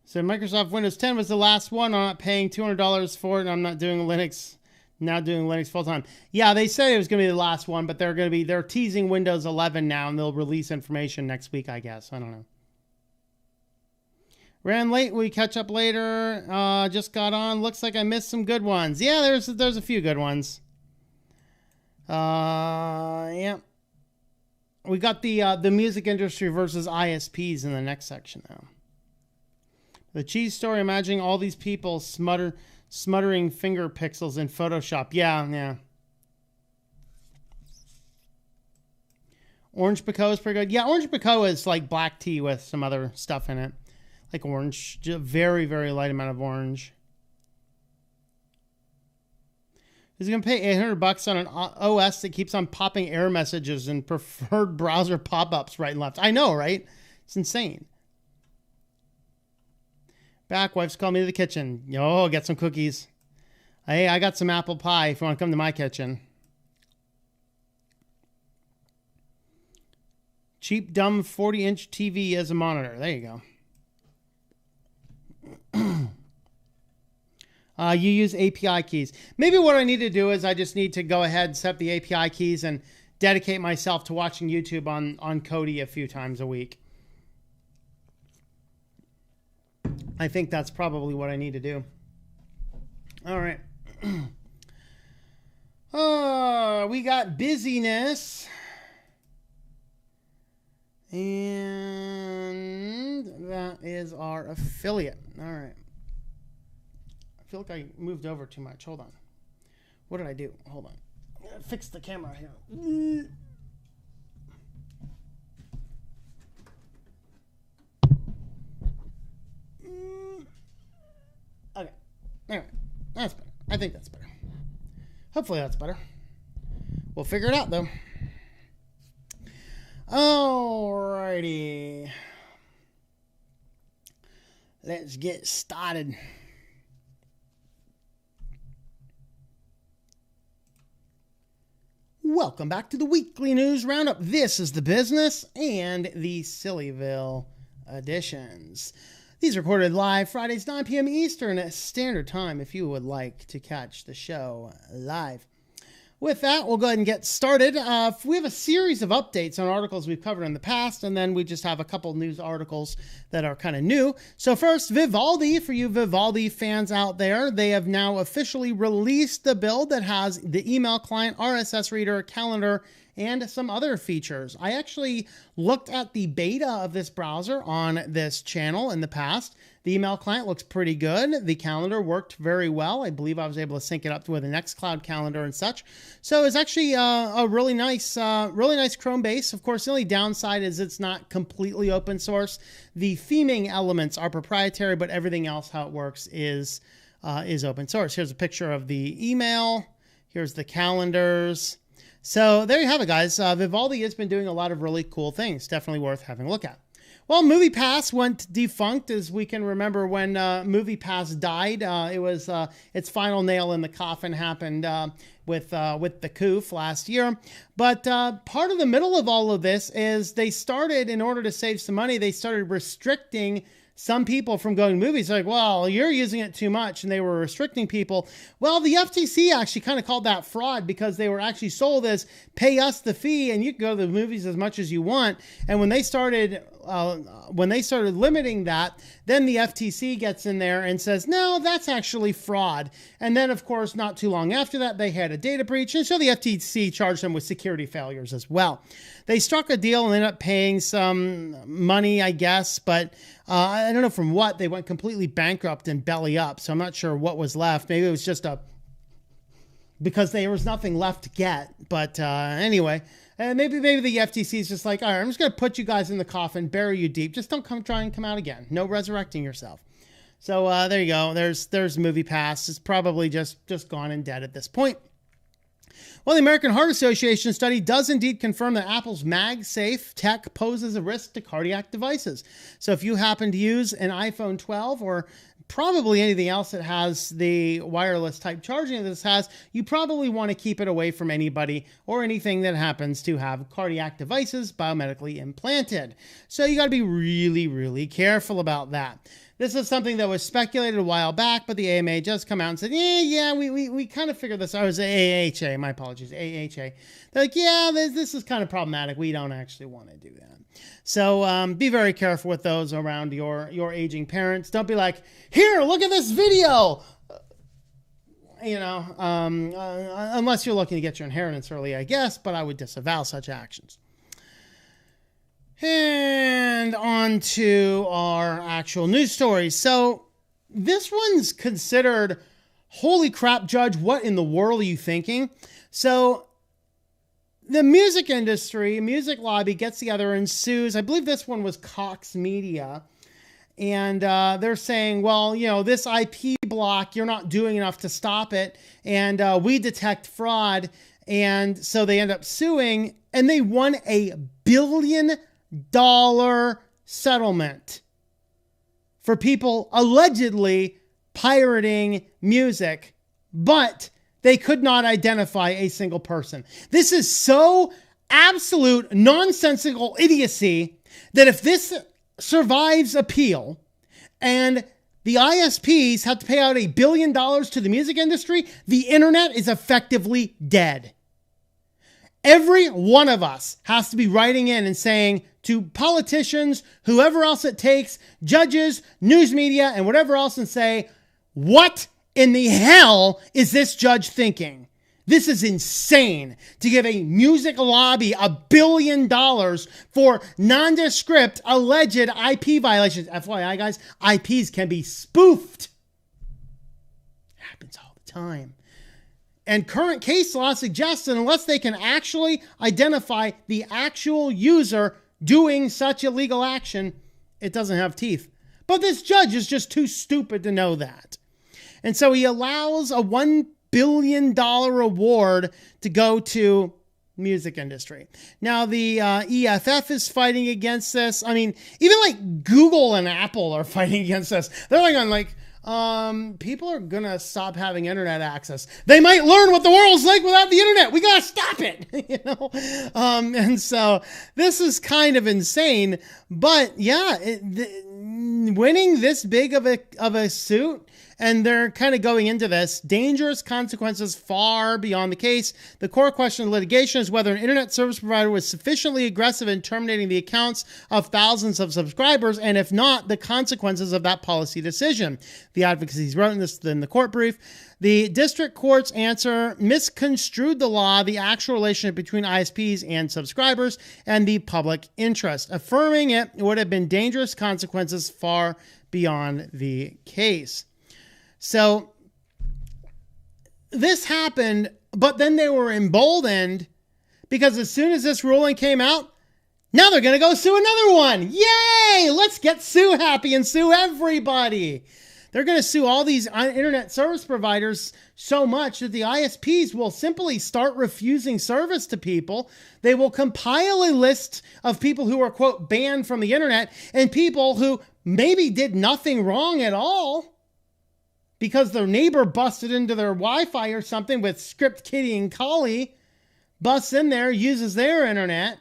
So Microsoft Windows 10 was the last one. I'm not paying $200 for it, and I'm not doing Linux. Now doing Linux full time. Yeah, they said it was going to be the last one, but they're teasing Windows 11 now, and they'll release information next week, I guess. I don't know. Ran late. We catch up later. Just got on. Looks like I missed some good ones. Yeah, there's a few good ones. Yeah. We got the music industry versus ISPs in the next section now. The cheese story, imagining all these people smuttering finger pixels in Photoshop. Yeah. Orange Pico is pretty good. Yeah, Orange Pico is like black tea with some other stuff in it. Like orange. Just very, very light amount of orange. He's going to pay $800 on an OS that keeps on popping error messages and preferred browser pop-ups right and left. I know, right? It's insane. Back, wife's called me to the kitchen. Yo, get some cookies. Hey, I got some apple pie if you want to come to my kitchen. Cheap, dumb 40-inch TV as a monitor. There you go. You use API keys. Maybe what I need to do is I just need to go ahead and set up the API keys and dedicate myself to watching YouTube on Kodi a few times a week. I think that's probably what I need to do. All right. We got busyness. And that is our affiliate. All right. I feel like I moved over too much. Hold on. What did I do? Hold on. I gotta fix the camera here. Okay. Anyway, that's better. I think that's better. Hopefully that's better. We'll figure it out, though. Alrighty. Let's get started. Welcome back to the Weekly News Roundup. This is the business and the SillyVille editions. These are recorded live Fridays, 9 p.m. Eastern Standard Time if you would like to catch the show live. With that, we'll go ahead and get started. We have a series of updates on articles we've covered in the past, and then we just have a couple news articles that are kind of new. So first, Vivaldi, for you Vivaldi fans out there, they have now officially released the build that has the email client, RSS reader, calendar, and some other features. I actually looked at the beta of this browser on this channel in the past. The email client looks pretty good. The calendar worked very well. I believe I was able to sync it up with a Nextcloud calendar and such. So it's actually a really nice Chrome base. Of course, the only downside is it's not completely open source. The theming elements are proprietary, but everything else, how it works, is open source. Here's a picture of the email. Here's the calendars. So there you have it, guys. Vivaldi has been doing a lot of really cool things. Definitely worth having a look at. Well, MoviePass went defunct, as we can remember when MoviePass died. It was its final nail in the coffin happened with the COOF last year. But part of the middle of all of this is they started, in order to save some money, they started restricting some people from going to movies. Like, well, you're using it too much, and they were restricting people. Well, the FTC actually kind of called that fraud because they were actually sold as pay us the fee and you can go to the movies as much as you want. And when they started limiting that, then the FTC gets in there and says, no, that's actually fraud. And then, of course, not too long after that, they had a data breach. And so the FTC charged them with security failures as well. They struck a deal and ended up paying some money, I guess, but I don't know from what. They went completely bankrupt and belly up. So I'm not sure what was left. Maybe it was just because there was nothing left to get. But anyway, maybe the FTC is just like, all right, I'm just going to put you guys in the coffin, bury you deep. Just don't try and come out again. No resurrecting yourself. So there you go. There's MoviePass. It's probably just gone and dead at this point. Well, the American Heart Association study does indeed confirm that Apple's MagSafe tech poses a risk to cardiac devices. So if you happen to use an iPhone 12 or probably anything else that has the wireless type charging that this has, you probably want to keep it away from anybody or anything that happens to have cardiac devices biomedically implanted. So you got to be really, really careful about that. This is something that was speculated a while back, but the AMA just come out and said, yeah, we kind of figured this out. It was AHA, my apologies, AHA. They're like, yeah, this is kind of problematic. We don't actually want to do that. So be very careful with those around your aging parents. Don't be like, here, look at this video. Unless you're looking to get your inheritance early, I guess, but I would disavow such actions. And on to our actual news stories. So this one's considered, holy crap, Judge, what in the world are you thinking? So the music industry, music lobby gets together and sues. I believe this one was Cox Media. And they're saying, well, this IP block, you're not doing enough to stop it. And we detect fraud. And so they end up suing, and they won $1 billion settlement for people allegedly pirating music, but they could not identify a single person. This is so absolute nonsensical idiocy that if this survives appeal and the ISPs have to pay out $1 billion to the music industry, the internet is effectively dead. Every one of us has to be writing in and saying to politicians, whoever else it takes, judges, news media, and whatever else, and say, what in the hell is this judge thinking? This is insane to give a music lobby $1 billion for nondescript alleged IP violations. FYI, guys, IPs can be spoofed. Happens all the time. And current case law suggests that unless they can actually identify the actual user doing such illegal action, it doesn't have teeth. But this judge is just too stupid to know that. And so he allows a $1 billion award to go to music industry. Now, the EFF is fighting against this. I mean, even like Google and Apple are fighting against this. They're like on like, people are gonna stop having internet access. They might learn what the world's like without the internet. We gotta stop it, you know? And so this is kind of insane, but yeah, winning this big of a suit, and they're kind of going into this, dangerous consequences far beyond the case. The core question of litigation is whether an internet service provider was sufficiently aggressive in terminating the accounts of thousands of subscribers, and if not, the consequences of that policy decision. The advocacies wrote in this in the court brief. The district court's answer misconstrued the law, the actual relationship between ISPs and subscribers, and the public interest. Affirming it would have been dangerous consequences far beyond the case. So this happened, but then they were emboldened because as soon as this ruling came out, now they're going to go sue another one. Yay! Let's get sue happy and sue everybody. They're going to sue all these internet service providers so much that the ISPs will simply start refusing service to people. They will compile a list of people who are, quote, banned from the internet and people who maybe did nothing wrong at all, because their neighbor busted into their Wi-Fi or something with script kiddie and Kali, busts in there, uses their internet,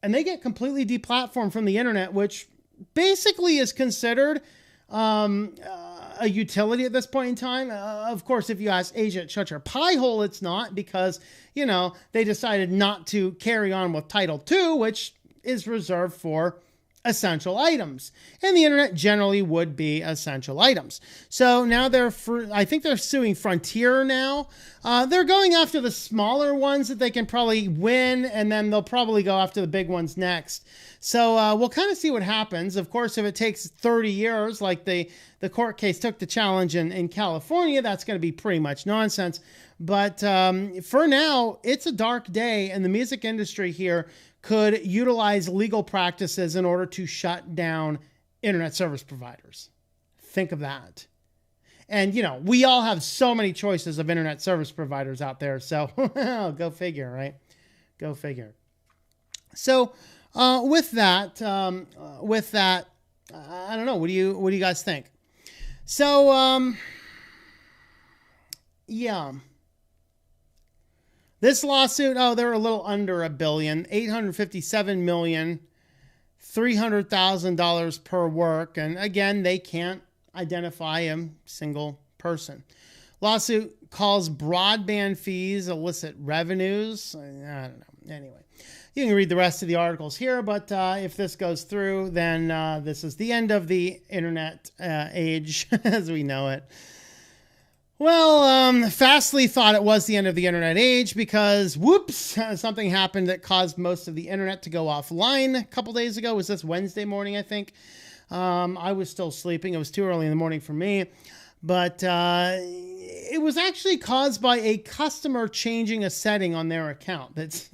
and they get completely deplatformed from the internet, which basically is considered a utility at this point in time. Of course, if you ask Asia at Shut Your Pie Hole, it's not, because, you know, they decided not to carry on with Title II, which is reserved for essential items, and the internet generally would be essential items. So now I think they're suing Frontier now. They're going after the smaller ones that they can probably win, and then they'll probably go after the big ones next. So we'll kind of see what happens. Of course, if it takes 30 years, like the court case took the challenge in California, that's going to be pretty much nonsense. But for now, it's a dark day, and the music industry here could utilize legal practices in order to shut down internet service providers. Think of that. And, you know, we all have so many choices of internet service providers out there. So go figure, right? Go figure. So with that, I don't know. What do you guys think? So, yeah. This lawsuit, they're a little under $1 billion, $857,300,000 per work. And again, they can't identify a single person. Lawsuit calls broadband fees illicit revenues. I don't know. Anyway, you can read the rest of the articles here, but if this goes through, then this is the end of the internet age as we know it. Well, Fastly thought it was the end of the internet age because, whoops, something happened that caused most of the internet to go offline a couple days ago. It was this Wednesday morning, I think. I was still sleeping. It was too early in the morning for me. But it was actually caused by a customer changing a setting on their account that's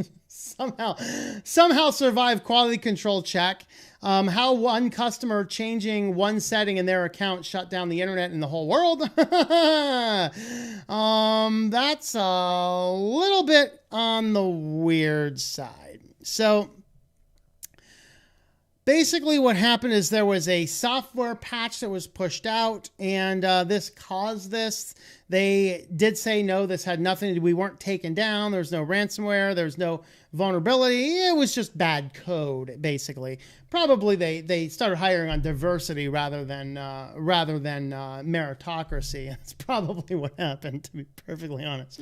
somehow survived quality control check. How one customer changing one setting in their account shut down the internet in the whole world. That's a little bit on the weird side. So basically what happened is there was a software patch that was pushed out, and this caused this. They did say, no, this had nothing to do. We weren't taken down. There's no ransomware. There's no vulnerability. It was just bad code, basically. Probably they started hiring on diversity rather than meritocracy. That's probably what happened, to be perfectly honest.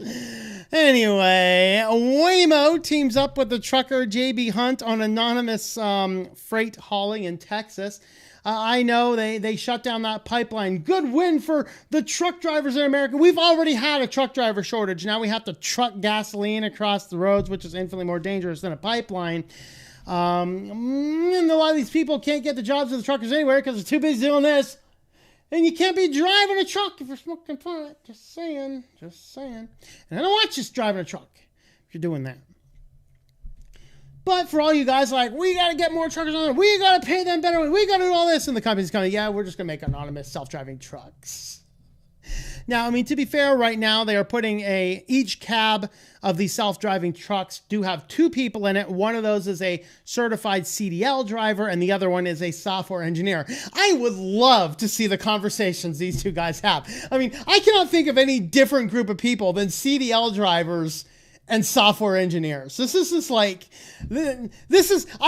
Anyway, Waymo teams up with the trucker JB Hunt on anonymous freight hauling in Texas. I know they shut down that pipeline. Good win for the truck drivers in America. We've already had a truck driver shortage. Now we have to truck gasoline across the roads, which is infinitely more dangerous than a pipeline. And a lot of these people can't get the jobs of the truckers anywhere because they're too busy doing this. And you can't be driving a truck if you're smoking pot. Just saying. And I don't want you driving a truck if you're doing that. But for all you guys like, we got to get more truckers on there. We got to pay them better. We got to do all this. And the company's coming, yeah, we're just going to make anonymous self-driving trucks. Now, I mean, to be fair, right now they are putting each cab of these self-driving trucks do have 2 people in it. One of those is a certified CDL driver and the other one is a software engineer. I would love to see the conversations these 2 guys have. I mean, I cannot think of any different group of people than CDL drivers and software engineers. This is I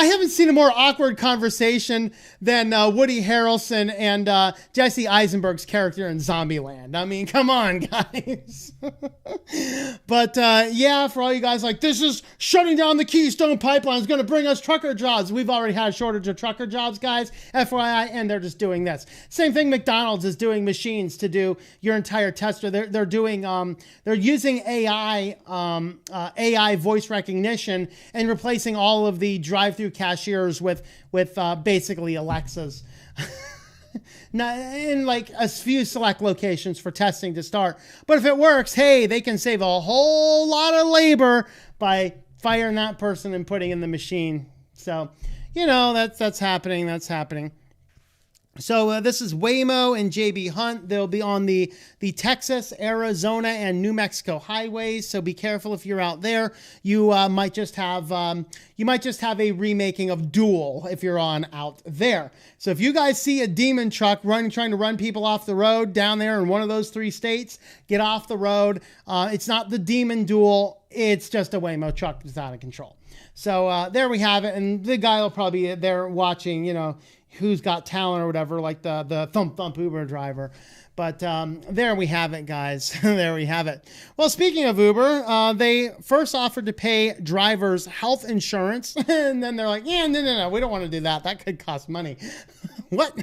haven't seen a more awkward conversation than Woody Harrelson and Jesse Eisenberg's character in Zombieland. I mean, come on, guys. But yeah, for all you guys like, this is shutting down the Keystone Pipeline is going to bring us trucker jobs. We've already had a shortage of trucker jobs, guys, FYI, and they're just doing this. Same thing McDonald's is doing machines to do your entire tester. They're doing, they're using AI voice recognition and replacing all of the drive-through cashiers with basically Alexas. In like a few select locations for testing to start. But if it works, hey, they can save a whole lot of labor by firing that person and putting in the machine. So, you know, that's happening. That's happening. So this is Waymo and JB Hunt. They'll be on the Texas, Arizona, and New Mexico highways. So be careful if you're out there. You might just have a remaking of Duel if you're on out there. So if you guys see a demon truck trying to run people off the road down there in one of those 3 states, get off the road. It's not the demon Duel. It's just a Waymo truck that's out of control. So there we have it. And the guy will probably be there watching, you know, Who's Got Talent or whatever, like the Thump Uber driver. But there we have it, guys. There we have it. Well, speaking of Uber, they first offered to pay drivers health insurance. And then they're like, yeah, no, we don't want to do that. That could cost money. What?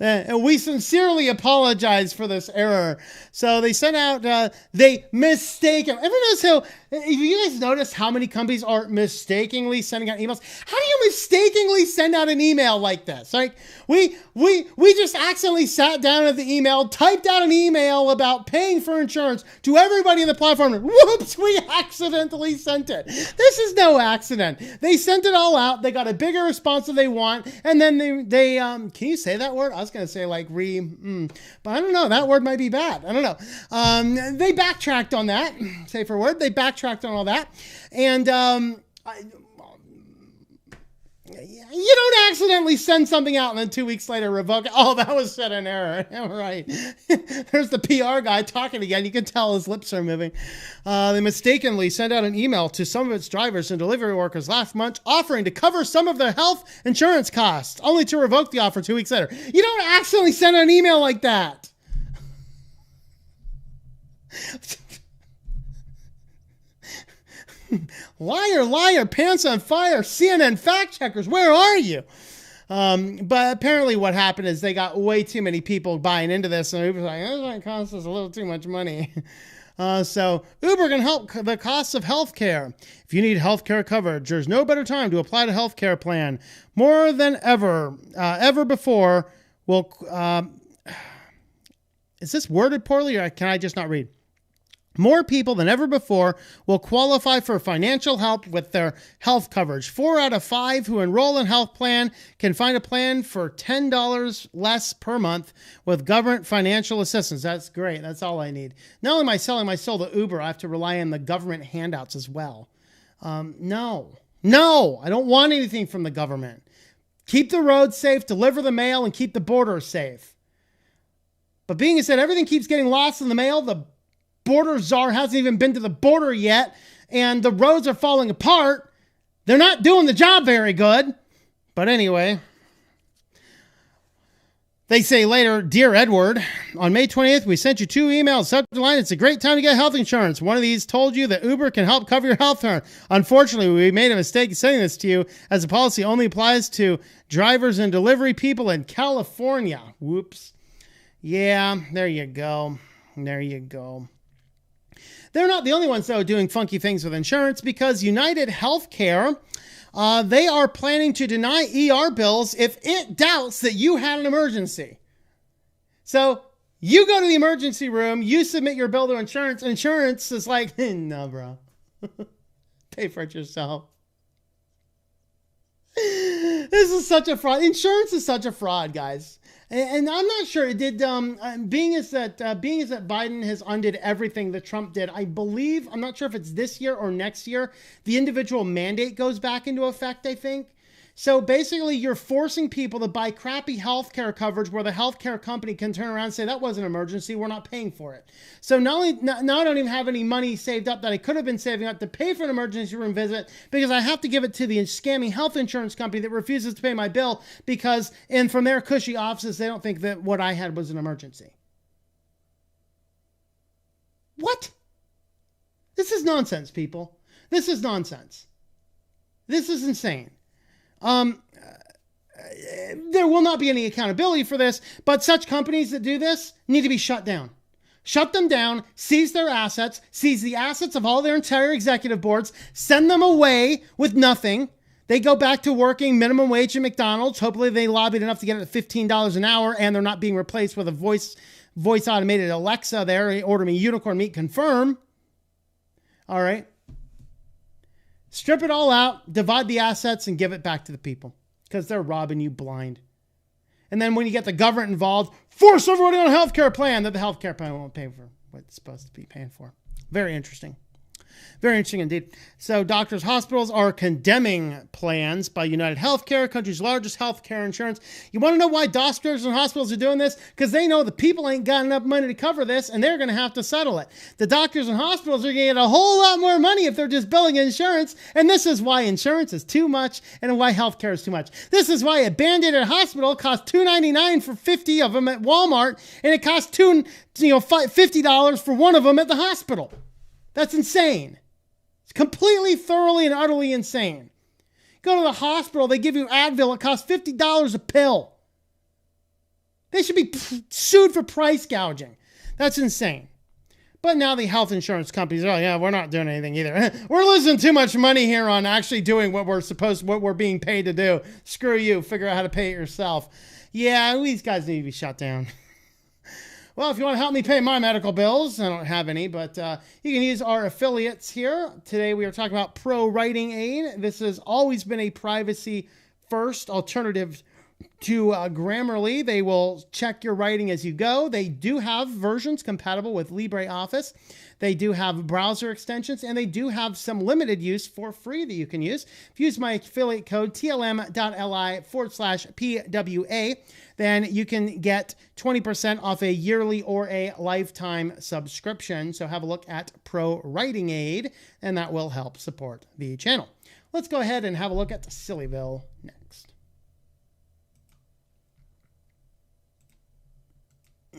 And we sincerely apologize for this error. So they sent out, they mistaken. Everyone knows how, if you guys notice how many companies are mistakenly sending out emails, how do you mistakenly send out an email like this? Like we just accidentally sat down at the email, typed out an email about paying for insurance to everybody in the platform. And whoops, we accidentally sent it. This is no accident. They sent it all out. They got a bigger response than they want. And then they can you say that word? I was going to say like but I don't know. That word might be bad. I don't know. They backtracked on that. Safer word. They backtracked on all that. And you don't accidentally send something out and then 2 weeks later revoke it. Oh, that was said in error. All right. There's the PR guy talking again. You can tell his lips are moving. They mistakenly sent out an email to some of its drivers and delivery workers last month offering to cover some of their health insurance costs, only to revoke the offer 2 weeks later. You don't accidentally send an email like that. Liar, pants on fire, CNN fact checkers, where are you? But apparently what happened is they got way too many people buying into this, and Uber's like, this might cost us a little too much money. So Uber can help the costs of healthcare. If you need healthcare coverage, there's no better time to apply to healthcare plan. More than ever before, is this worded poorly, or can I just not read? More people than ever before will qualify for financial help with their health coverage. 4 out of 5 who enroll in health plan can find a plan for $10 less per month with government financial assistance. That's great. That's all I need. Not only am I selling my soul to Uber, I have to rely on the government handouts as well. No, I don't want anything from the government. Keep the roads safe, deliver the mail, and keep the border safe. But being said, everything keeps getting lost in the mail. The border czar hasn't even been to the border yet, and the roads are falling apart. They're not doing the job very good. But anyway, they say later, Dear Edward, on May 20th, we sent you 2 emails. Subject line, it's a great time to get health insurance. One of these told you that Uber can help cover your health insurance. Unfortunately, we made a mistake in sending this to you, as the policy only applies to drivers and delivery people in California. Whoops. Yeah, there you go. There you go. They're not the only ones, though, doing funky things with insurance, because United Healthcare, they are planning to deny ER bills if it doubts that you had an emergency. So you go to the emergency room, you submit your bill to insurance. Insurance is like, no, bro. Pay for it yourself. This is such a fraud. Insurance is such a fraud, guys. And I'm not sure it did. Being as that Biden has undid everything that Trump did, I believe. I'm not sure if it's this year or next year. The individual mandate goes back into effect, I think. So basically, you're forcing people to buy crappy healthcare coverage where the healthcare company can turn around and say, that was an emergency, we're not paying for it. So now I don't even have any money saved up that I could have been saving up to pay for an emergency room visit, because I have to give it to the scammy health insurance company that refuses to pay my bill because, and from their cushy offices, they don't think that what I had was an emergency. What? This is nonsense, people. This is nonsense. This is insane. There will not be any accountability for this, but such companies that do this need to be shut down. Shut them down, seize their assets, seize the assets of all their entire executive boards, send them away with nothing. They go back to working minimum wage at McDonald's. Hopefully they lobbied enough to get it at $15 an hour, and they're not being replaced with a voice automated Alexa there. Order me unicorn meat, confirm. All right. Strip it all out, divide the assets, and give it back to the people, because they're robbing you blind. And then when you get the government involved, force everybody on a healthcare plan that the healthcare plan won't pay for what it's supposed to be paying for. Very interesting. Very interesting indeed. So doctors, hospitals are condemning plans by United Healthcare, country's largest healthcare insurance. You want to know why doctors and hospitals are doing this? Because they know the people ain't got enough money to cover this, and they're going to have to settle it. The doctors and hospitals are going to get a whole lot more money if they're just billing insurance, and this is why insurance is too much and why healthcare is too much. This is why a Band-Aid at a hospital costs $2.99 for 50 of them at Walmart, and it costs $50 for one of them at the hospital. That's insane. It's completely, thoroughly, and utterly insane. Go to the hospital, they give you Advil, it costs $50 a pill. They should be sued for price gouging. That's insane. But now the health insurance companies are, yeah, we're not doing anything either. We're losing too much money here on actually doing what we're being paid to do. Screw you, figure out how to pay it yourself. Yeah, these guys need to be shut down. Well, if you want to help me pay my medical bills, I don't have any, but you can use our affiliates here. Today we are talking about Pro Writing Aid. This has always been a privacy-first alternative to Grammarly. They will check your writing as you go. They do have versions compatible with LibreOffice. They do have browser extensions, and they do have some limited use for free that you can use. If you use my affiliate code TLM.li/PWA, then you can get 20% off a yearly or a lifetime subscription. So have a look at Pro Writing Aid, and that will help support the channel. Let's go ahead and have a look at SillyVille next.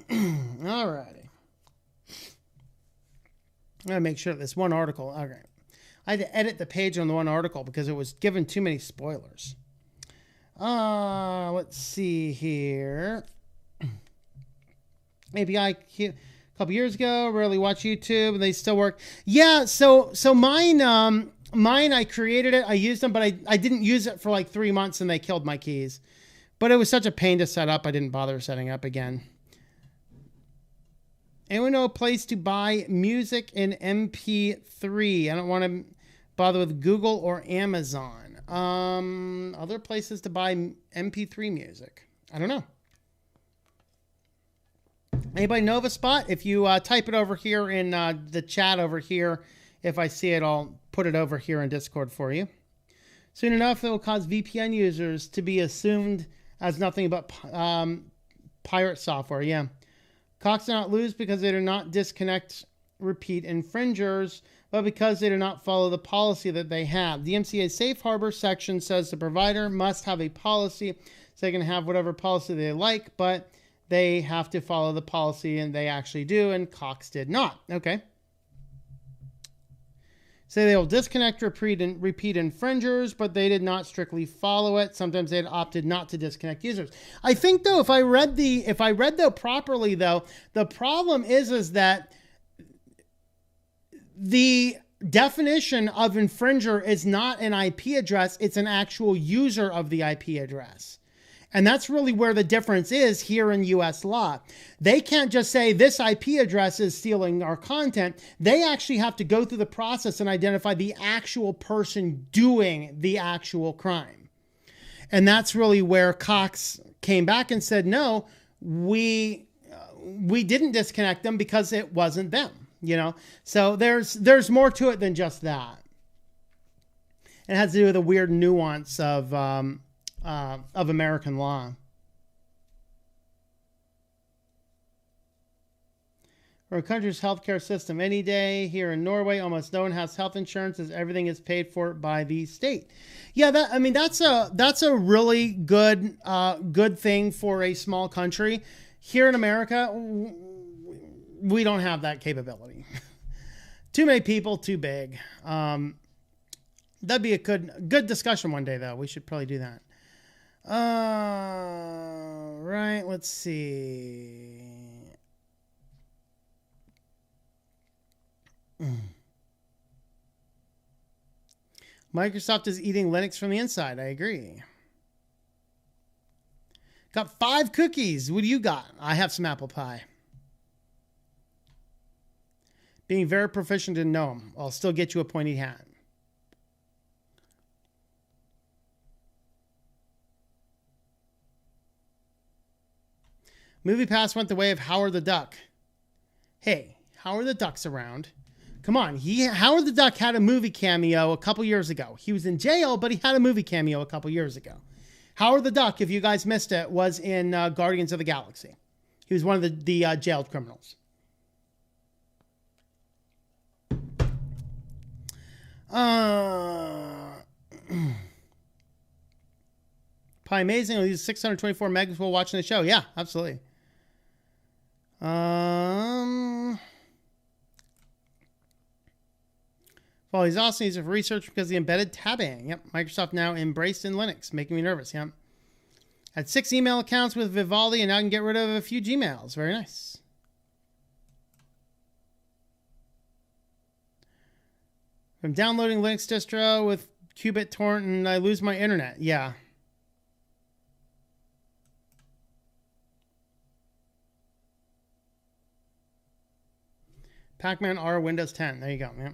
All righty. I'm going to make sure this one article. Okay. I had to edit the page on the one article because it was given too many spoilers. Let's see here. Maybe a couple years ago, rarely watch YouTube, and they still work. Yeah, so mine, I created it, I used them, but I didn't use it for like 3 months, and they killed my keys. But it was such a pain to set up, I didn't bother setting up again. Anyone know a place to buy music in MP3? I don't want to bother with Google or Amazon. Other places to buy MP3 music. I don't know. Anybody know of a spot? If you type it over here in the chat over here, if I see it, I'll put it over here in Discord for you. Soon enough, it will cause VPN users to be assumed as nothing but pirate software. Yeah. Cox do not lose because they do not disconnect repeat infringers, but because they do not follow the policy that they have. The MCA's safe harbor section says the provider must have a policy, so they can have whatever policy they like, but they have to follow the policy, and they actually do, and Cox did not. Okay. Say they will disconnect repeat infringers, but they did not strictly follow it. Sometimes they had opted not to disconnect users. I think though, if I read though properly though, the problem is that the definition of infringer is not an IP address, it's an actual user of the IP address. And that's really where the difference is here in US law. They can't just say this IP address is stealing our content. They actually have to go through the process and identify the actual person doing the actual crime. And that's really where Cox came back and said, no, we didn't disconnect them because it wasn't them, you know? So there's more to it than just that. It has to do with a weird nuance of American law. For a country's healthcare system, any day here in Norway, almost no one has health insurance as everything is paid for by the state. Yeah, that's a really good thing for a small country. Here in America, we don't have that capability. Too many people, too big. That'd be a good discussion one day, though. We should probably do that. Right, let's see. Microsoft is eating Linux from the inside. I agree. Got 5 cookies. What do you got? I have some apple pie. Being very proficient in GNOME. I'll still get you a pointy hat. MoviePass went the way of Howard the Duck. Hey, Howard the Duck's around. Come on, Howard the Duck had a movie cameo a couple years ago. He was in jail, but he had a movie cameo a couple years ago. Howard the Duck, if you guys missed it, was in Guardians of the Galaxy. He was one of the jailed criminals. Probably amazing. I'll use 624 megs while watching the show. Yeah, absolutely. Well, he's also using for research because of the embedded tabbing. Yep, Microsoft now embraced in Linux, making me nervous. Yep. Had 6 email accounts with Vivaldi, and now I can get rid of a few Gmails. Very nice. I'm downloading Linux distro with Qubit torrent, and I lose my internet. Yeah. Pac-Man R Windows 10. There you go. Yep.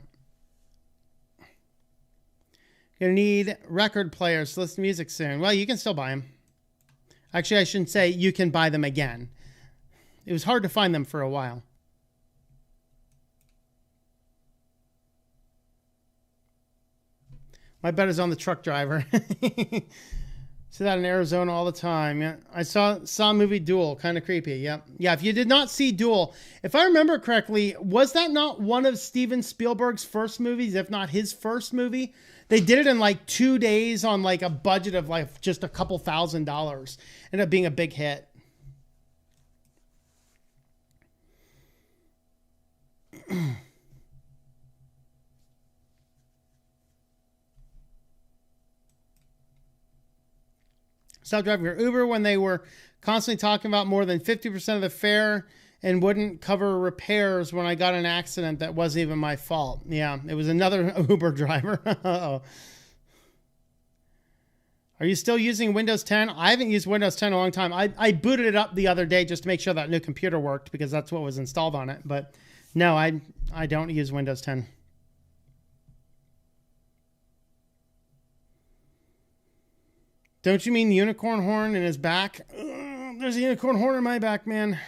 You're going to need record players to listen to music soon. Well, you can still buy them. Actually, I shouldn't say you can buy them again. It was hard to find them for a while. My bet is on the truck driver. See that in Arizona all the time. Yeah, I saw movie Duel, kind of creepy. Yep. Yeah, if you did not see Duel, if I remember correctly, was that not one of Steven Spielberg's first movies, if not his first movie? They did it in like 2 days on like a budget of like just a couple $1,000. Ended up being a big hit. Stopped driving your Uber when they were constantly talking about more than 50% of the fare and wouldn't cover repairs when I got in an accident that wasn't even my fault. Yeah, it was another Uber driver. Uh-oh. Are you still using Windows 10? I haven't used Windows 10 in a long time. I booted it up the other day just to make sure that new computer worked because that's what was installed on it. But no, I don't use Windows 10. Don't you mean the unicorn horn in his back? There's a unicorn horn in my back, man.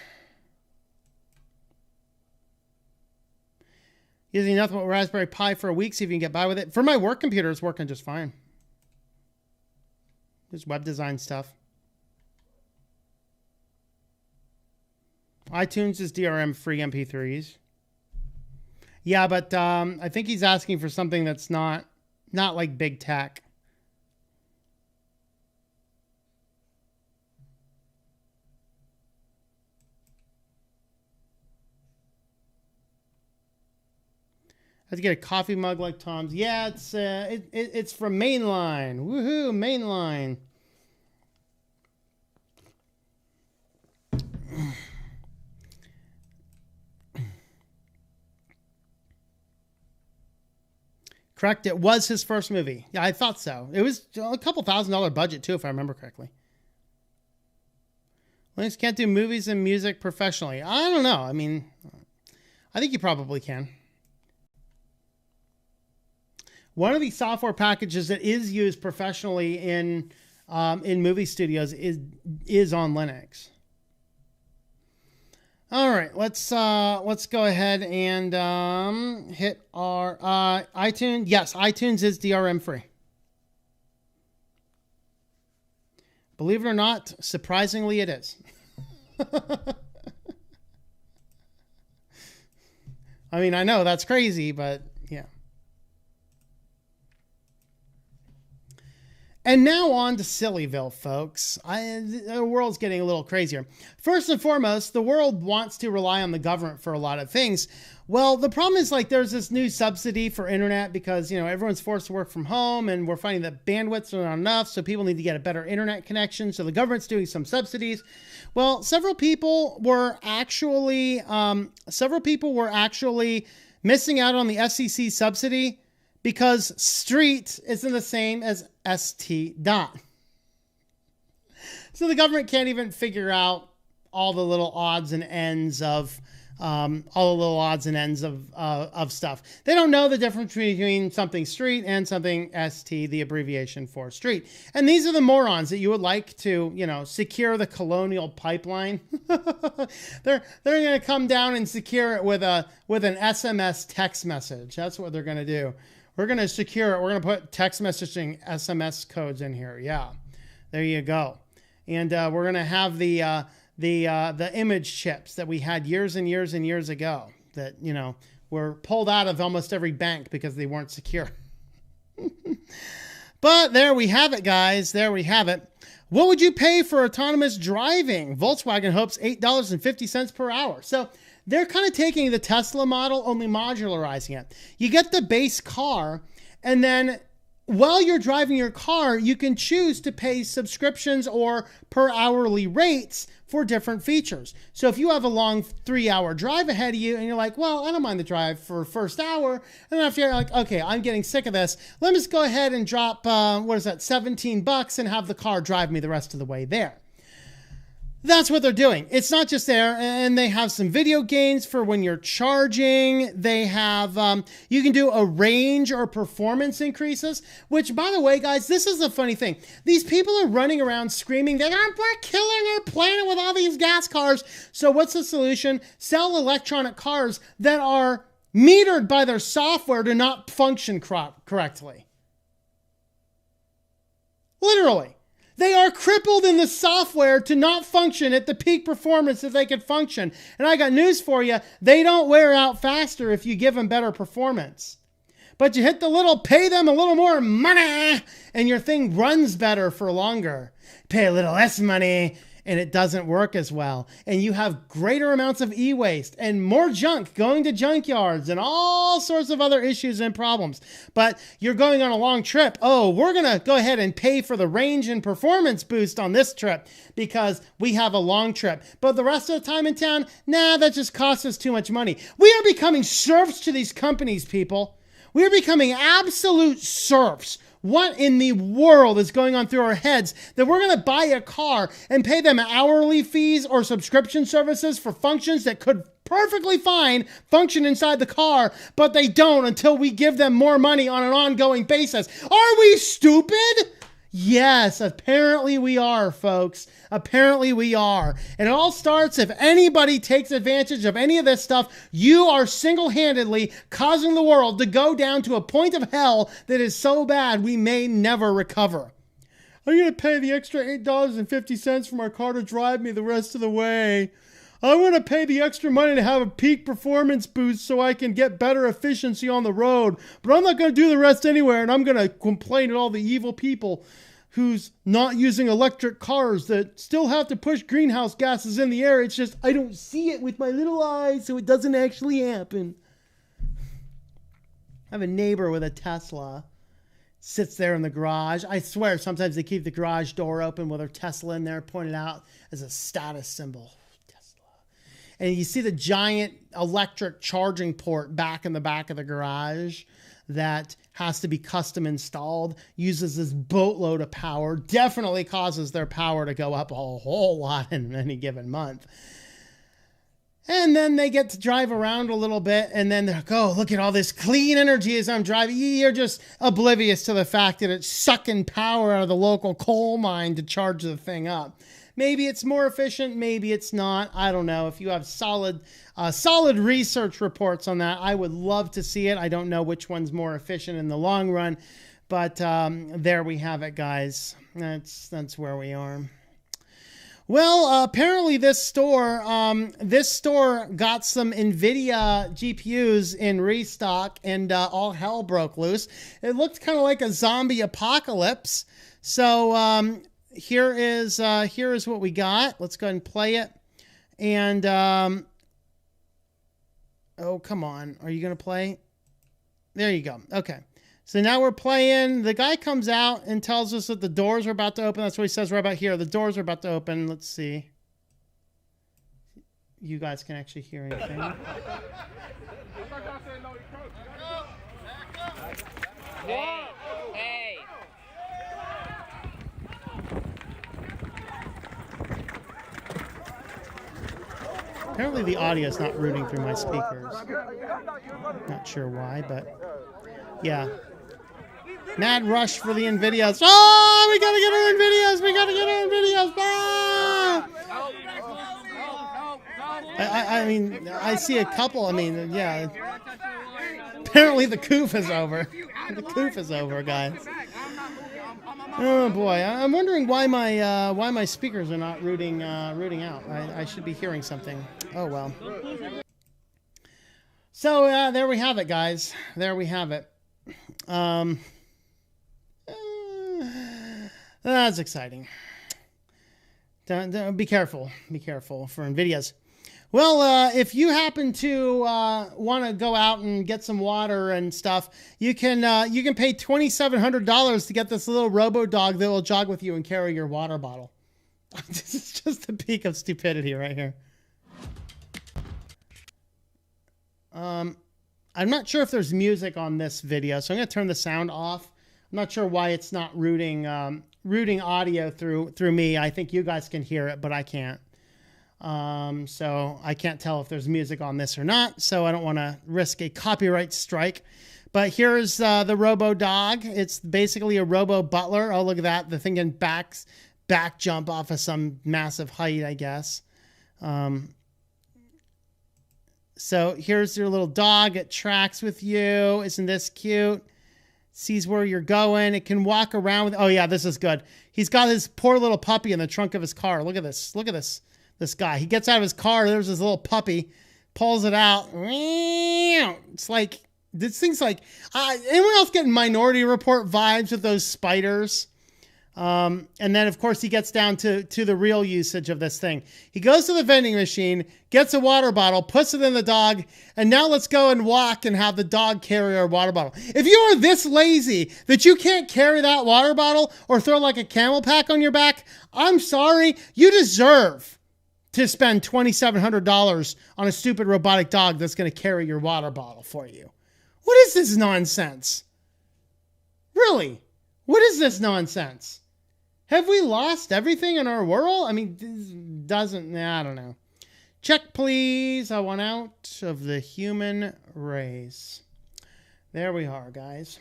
Using nothing but Raspberry Pi for a week, see if you can get by with it. For my work computer, it's working just fine. Just web design stuff. iTunes is DRM free MP3s. Yeah, but I think he's asking for something that's not like big tech. I have to get a coffee mug like Tom's. Yeah, it's from Mainline. Woohoo, Mainline. Correct. It was his first movie. Yeah, I thought so. It was a couple $1,000 budget too, if I remember correctly. Linux can't do movies and music professionally. I don't know. I mean, I think you probably can. One of these software packages that is used professionally in movie studios is on Linux. All right, let's go ahead and hit our iTunes. Yes, iTunes is DRM free. Believe it or not, surprisingly, it is. I mean, I know that's crazy, but yeah. And now on to SillyVille, folks. The world's getting a little crazier. First and foremost, the world wants to rely on the government for a lot of things. Well, the problem is, like, there's this new subsidy for internet because, you know, everyone's forced to work from home and we're finding that bandwidths are not enough, so people need to get a better internet connection. So the government's doing some subsidies. Well, several people were actually missing out on the FCC subsidy because street isn't the same as ST dot. So the government can't even figure out all the little odds and ends of stuff. They don't know the difference between something street and something ST, the abbreviation for street. And these are the morons that you would like to, you know, secure the colonial pipeline. They're going to come down and secure it with an SMS text message. That's what they're going to do. We're going to secure it. We're going to put text messaging SMS codes in here. Yeah, there you go. And we're going to have the image chips that we had years and years and years ago that, you know, were pulled out of almost every bank because they weren't secure. But there we have it, guys. There we have it. What would you pay for autonomous driving? Volkswagen hopes $8.50 per hour. So they're kind of taking the Tesla model, only modularizing it. You get the base car, and then while you're driving your car, you can choose to pay subscriptions or per hourly rates for different features. So if you have a long 3-hour drive ahead of you and you're like, well, I don't mind the drive for first hour. And after you're like, okay, I'm getting sick of this. Let me just go ahead and drop, $17 and have the car drive me the rest of the way there. That's what they're doing. It's not just there, and they have some video games for when you're charging. They have, you can do a range or performance increases, which, by the way, guys, this is a funny thing. These people are running around screaming that we're killing our planet with all these gas cars. So what's the solution? Sell electronic cars that are metered by their software to not function correctly. Literally. They are crippled in the software to not function at the peak performance that they could function. And I got news for you. They don't wear out faster if you give them better performance. But you hit the little, pay them a little more money, and your thing runs better for longer. Pay a little less money, and it doesn't work as well. And you have greater amounts of e-waste and more junk going to junkyards and all sorts of other issues and problems. But you're going on a long trip. Oh, we're going to go ahead and pay for the range and performance boost on this trip because we have a long trip. But the rest of the time in town, nah, that just costs us too much money. We are becoming serfs to these companies, people. We are becoming absolute serfs. What in the world is going on through our heads that we're going to buy a car and pay them hourly fees or subscription services for functions that could perfectly fine function inside the car, but they don't until we give them more money on an ongoing basis? Are we stupid? Yes, apparently we are, folks. Apparently we are. And it all starts, if anybody takes advantage of any of this stuff, you are single-handedly causing the world to go down to a point of hell that is so bad we may never recover. I'm going to pay the extra $8.50 for my car to drive me the rest of the way. I want to pay the extra money to have a peak performance boost so I can get better efficiency on the road. But I'm not going to do the rest anywhere, and I'm going to complain at all the evil people who's not using electric cars that still have to push greenhouse gases in the air. It's just I don't see it with my little eyes, so it doesn't actually happen. I have a neighbor with a Tesla. Sits there in the garage. I swear sometimes they keep the garage door open with their Tesla in there pointed out as a status symbol. And you see the giant electric charging port back in the back of the garage that has to be custom installed, uses this boatload of power, definitely causes their power to go up a whole lot in any given month. And then they get to drive around a little bit, and then they're like, oh, look at all this clean energy as I'm driving. You're just oblivious to the fact that it's sucking power out of the local coal mine to charge the thing up. Maybe it's more efficient, maybe it's not. I don't know. If you have solid research reports on that, I would love to see it. I don't know which one's more efficient in the long run, but there we have it, guys. That's where we are. Well, apparently this store got some NVIDIA GPUs in restock, and all hell broke loose. It looked kind of like a zombie apocalypse. So here is what we got. Let's go ahead and play it. And oh, come on. Are you going to play? There you go. Okay. So now we're playing. The guy comes out and tells us that the doors are about to open. That's what he says right about here. The doors are about to open. Let's see. You guys can actually hear anything. Hey. Apparently the audio is not routing through my speakers. Not sure why, but yeah. Mad rush for the NVIDIAs. Oh, we gotta get our NVIDIAs. We gotta get our NVIDIAs. Ah! I mean, I see a couple. I mean, yeah. Apparently the coof is over. The coof is over, guys. Oh boy, I'm wondering why my speakers are not rooting out. I should be hearing something. Oh well. So there we have it, guys. There we have it. That's exciting. Be careful. Be careful for NVIDIAs. Well, if you happen to want to go out and get some water and stuff, you can pay $2,700 to get this little robo dog that will jog with you and carry your water bottle. This is just the peak of stupidity right here. I'm not sure if there's music on this video, so I'm going to turn the sound off. I'm not sure why it's not routing audio through me. I think you guys can hear it, but I can't. So I can't tell if there's music on this or not, so I don't want to risk a copyright strike. But here's the robo dog. It's basically a robo butler. Oh, look at that. The thing can back jump off of some massive height, I guess. So here's your little dog. It tracks with you. Isn't this cute? Sees where you're going. It can walk around with. Oh yeah, this is good. He's got his poor little puppy in the trunk of his car. Look at this. Look at this. This guy. He gets out of his car. There's his little puppy. Pulls it out. It's like this thing's like. Anyone else getting Minority Report vibes with those spiders? And then, of course, he gets down to the real usage of this thing. He goes to the vending machine, gets a water bottle, puts it in the dog, and now let's go and walk and have the dog carry our water bottle. If you are this lazy that you can't carry that water bottle or throw like a camel pack on your back, I'm sorry. You deserve to spend $2,700 on a stupid robotic dog that's going to carry your water bottle for you. What is this nonsense? Really? What is this nonsense? Have we lost everything in our world? I mean, this doesn't, I don't know. Check, please. I want out of the human race. There we are, guys.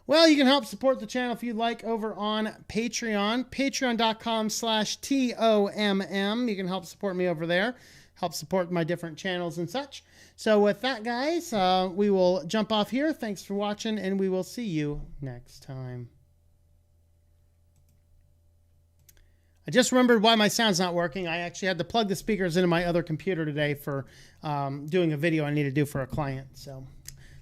Well, you can help support the channel if you'd like over on Patreon. Patreon.com/TOMM. You can help support me over there. Help support my different channels and such. So with that, guys, we will jump off here. Thanks for watching, and we will see you next time. I just remembered why my sound's not working. I actually had to plug the speakers into my other computer today for doing a video I need to do for a client. So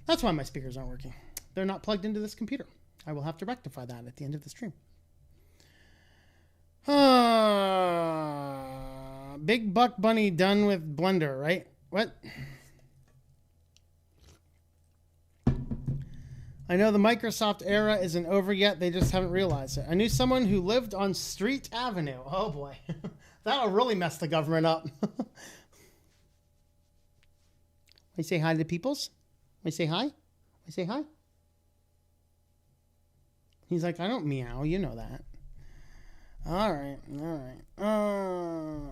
that's why my speakers aren't working. They're not plugged into this computer. I will have to rectify that at the end of the stream. Big Buck Bunny done with Blender, right? What? I know the Microsoft era isn't over yet. They just haven't realized it. I knew someone who lived on Street Avenue. Oh, boy. That'll really mess the government up. We say hi to the peoples? We say hi? We say hi? He's like, I don't meow. You know that. All right. All right.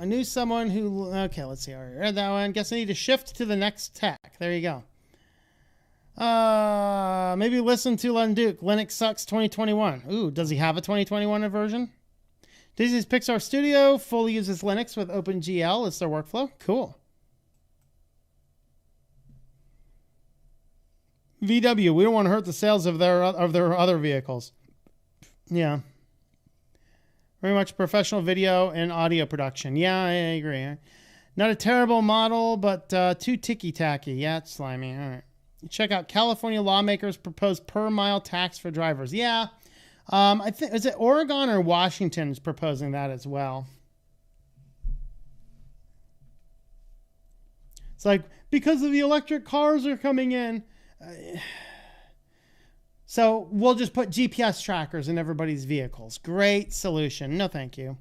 I knew someone who... Okay, let's see. I already read that one. Guess I need to shift to the next tech. There you go. Maybe listen to Lunduke. Linux Sucks 2021. Ooh, does he have a 2021 version? Disney's Pixar Studio fully uses Linux with OpenGL as their workflow. Cool. VW, we don't want to hurt the sales of their other vehicles. Yeah. Very much professional video and audio production. Yeah, I agree. Not a terrible model, but too ticky-tacky. Yeah, it's slimy. All right. Check out California lawmakers propose per-mile tax for drivers. Yeah. I think, is it Oregon or Washington is proposing that as well? It's like, because of the electric cars are coming in. So we'll just put GPS trackers in everybody's vehicles. Great solution. No, thank you.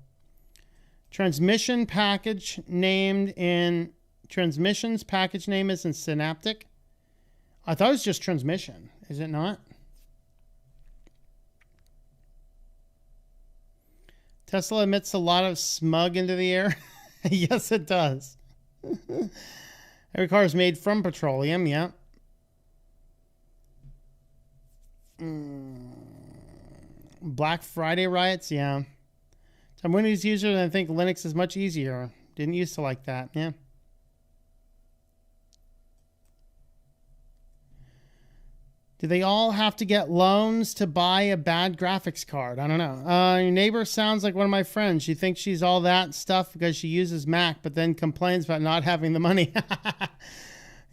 Transmissions package name is in Synaptic. I thought it was just transmission. Is it not? Tesla emits a lot of smog into the air. Yes, it does. Every car is made from petroleum. Yeah. Black Friday riots, yeah. I'm Windows user and I think Linux is much easier. Didn't used to like that, yeah. Do they all have to get loans to buy a bad graphics card? I don't know. Your neighbor sounds like one of my friends. She thinks she's all that stuff because she uses Mac, but then complains about not having the money.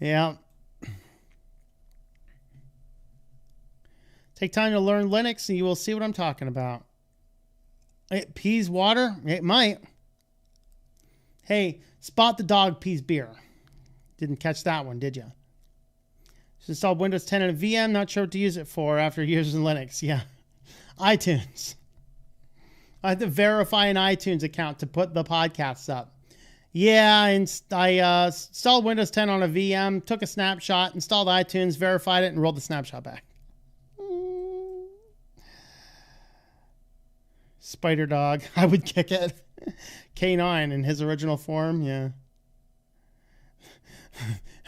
Yeah. Take time to learn Linux and you will see what I'm talking about. It pees water? It might. Hey, Spot the Dog pees beer. Didn't catch that one, did you? Just installed Windows 10 in a VM. Not sure what to use it for after years in Linux. Yeah. iTunes. I have to verify an iTunes account to put the podcasts up. Yeah, I installed Windows 10 on a VM, took a snapshot, installed iTunes, verified it, and rolled the snapshot back. Spider Dog. I would kick it. K9 in his original form. Yeah.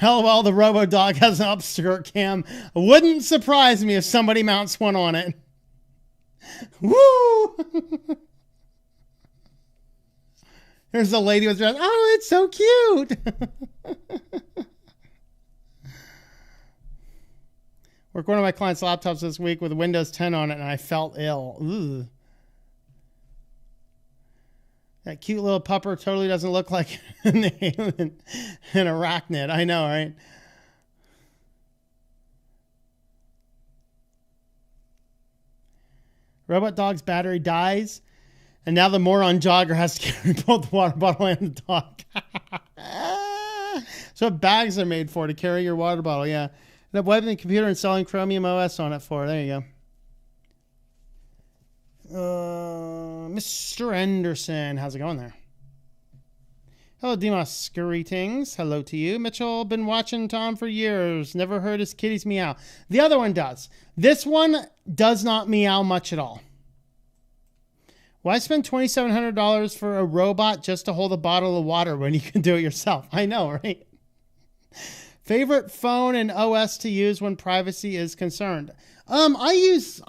LOL, the Robo Dog has an upskirt cam. Wouldn't surprise me if somebody mounts one on it. Woo! There's a lady with dress. Oh, it's so cute. Worked one of my clients' laptops this week with Windows 10 on it, and I felt ill. Ooh. That cute little pupper totally doesn't look like an arachnid. I know, right? Robot Dog's battery dies, and now the moron jogger has to carry both the water bottle and the dog. So bags are made for to carry your water bottle, yeah. And up webbing the computer and selling Chromium OS on it for. There you go. Mr. Anderson, how's it going there? Hello, Dimas. Greetings. Hello to you. Mitchell, been watching Tom for years. Never heard his kitties meow. The other one does. This one does not meow much at all. Why spend $2,700 for a robot just to hold a bottle of water when you can do it yourself? I know, right? Favorite phone and OS to use when privacy is concerned. I use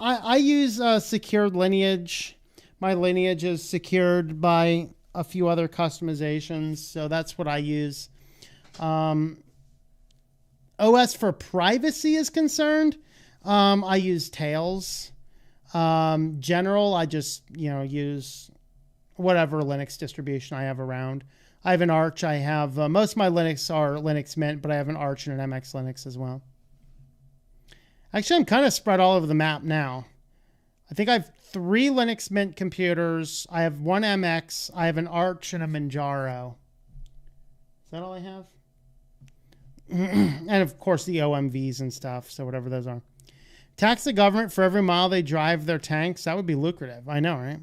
secured lineage. My lineage is secured by a few other customizations, so that's what I use. OS for privacy is concerned. I use Tails. General, I just, use whatever Linux distribution I have around. I have an Arch. I have, most of my Linux are Linux Mint, but I have an Arch and an MX Linux as well. Actually, I'm kind of spread all over the map now. I think I have 3 Linux Mint computers. I have 1 MX. I have an Arch and a Manjaro. Is that all I have? And of course the OMVs and stuff. So whatever those are. Tax the government for every mile they drive their tanks. That would be lucrative. I know, right?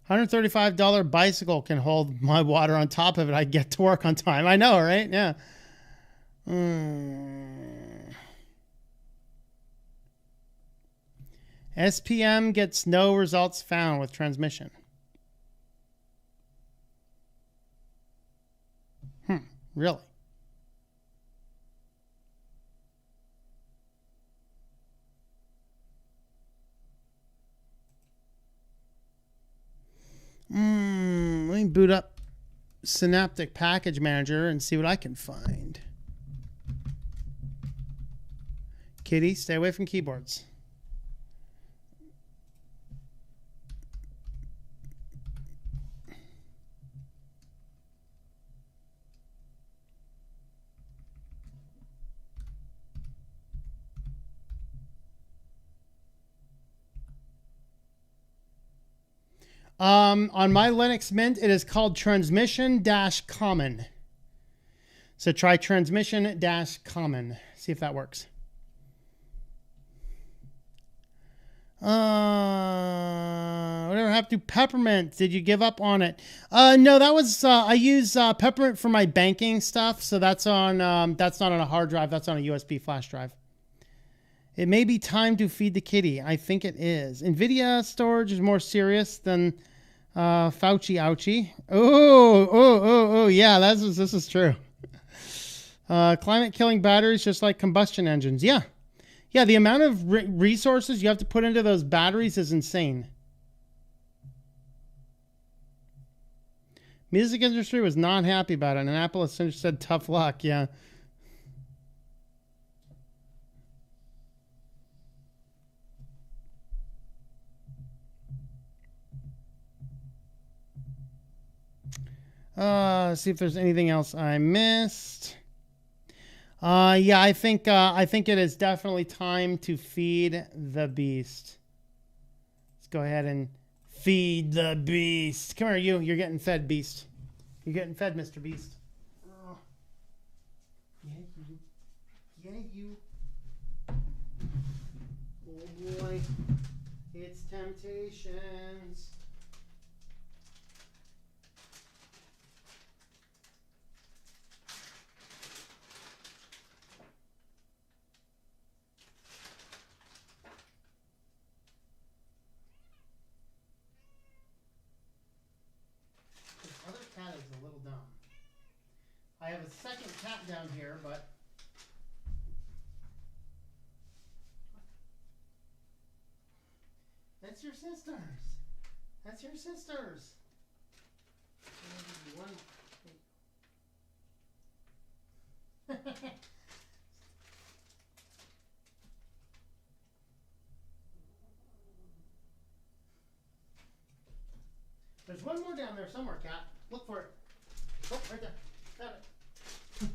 $135 bicycle can hold my water on top of it. I get to work on time. I know, right? Yeah. SPM gets no results found with transmission. Really? Let me boot up Synaptic Package Manager and see what I can find. Kitty, stay away from keyboards. On my Linux Mint, it is called transmission-common. So try transmission-common. See if that works. Whatever happened to Peppermint? Did you give up on it? No, that was, I use Peppermint for my banking stuff. So that's on, that's not on a hard drive. That's on a USB flash drive. It may be time to feed the kitty. I think it is. NVIDIA storage is more serious than Fauci ouchie. Oh, yeah, this is true. Climate killing batteries just like combustion engines. Yeah, the amount of resources you have to put into those batteries is insane. Music industry was not happy about it. And Apple said tough luck. Yeah. See if there's anything else I missed. Yeah, I think it is definitely time to feed the beast. Let's go ahead and feed the beast. Come here, you're getting fed, beast. You're getting fed, Mr. Beast. Oh. Yeah, you. Oh boy, it's temptations. Cat is a little dumb. I have a second cat down here, but that's your sisters. That's your sisters. There's one more down there somewhere, cat. Look for it. Oh, right there. Got it.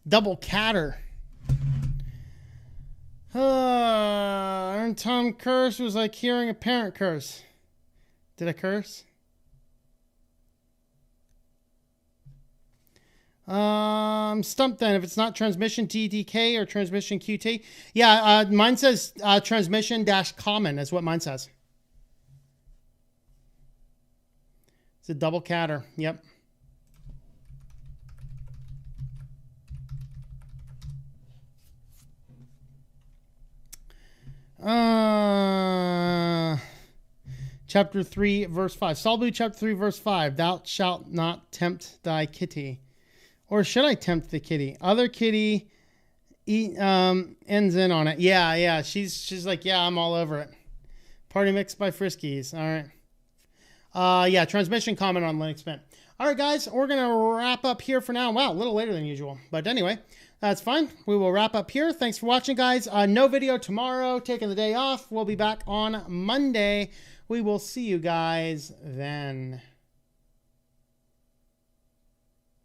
Double catter. Hearing Tom curse was like hearing a parent curse. Did I curse? Stumped then. If it's not transmission TDK or transmission QT. Yeah, mine says transmission-common is what mine says. It's a double catter. Yep. Chapter 3, verse 5. Psalm chapter 3, verse 5. Thou shalt not tempt thy kitty. Or should I tempt the kitty? Other kitty ends in on it. Yeah. She's like, yeah, I'm all over it. Party mix by Friskies. All Yeah, transmission comment on Linux Mint. All right, guys, we're going to wrap up here for now. Wow, a little later than usual. But anyway, that's fine. We will wrap up here. Thanks for watching, guys. No video tomorrow. Taking the day off. We'll be back on Monday. We will see you guys then.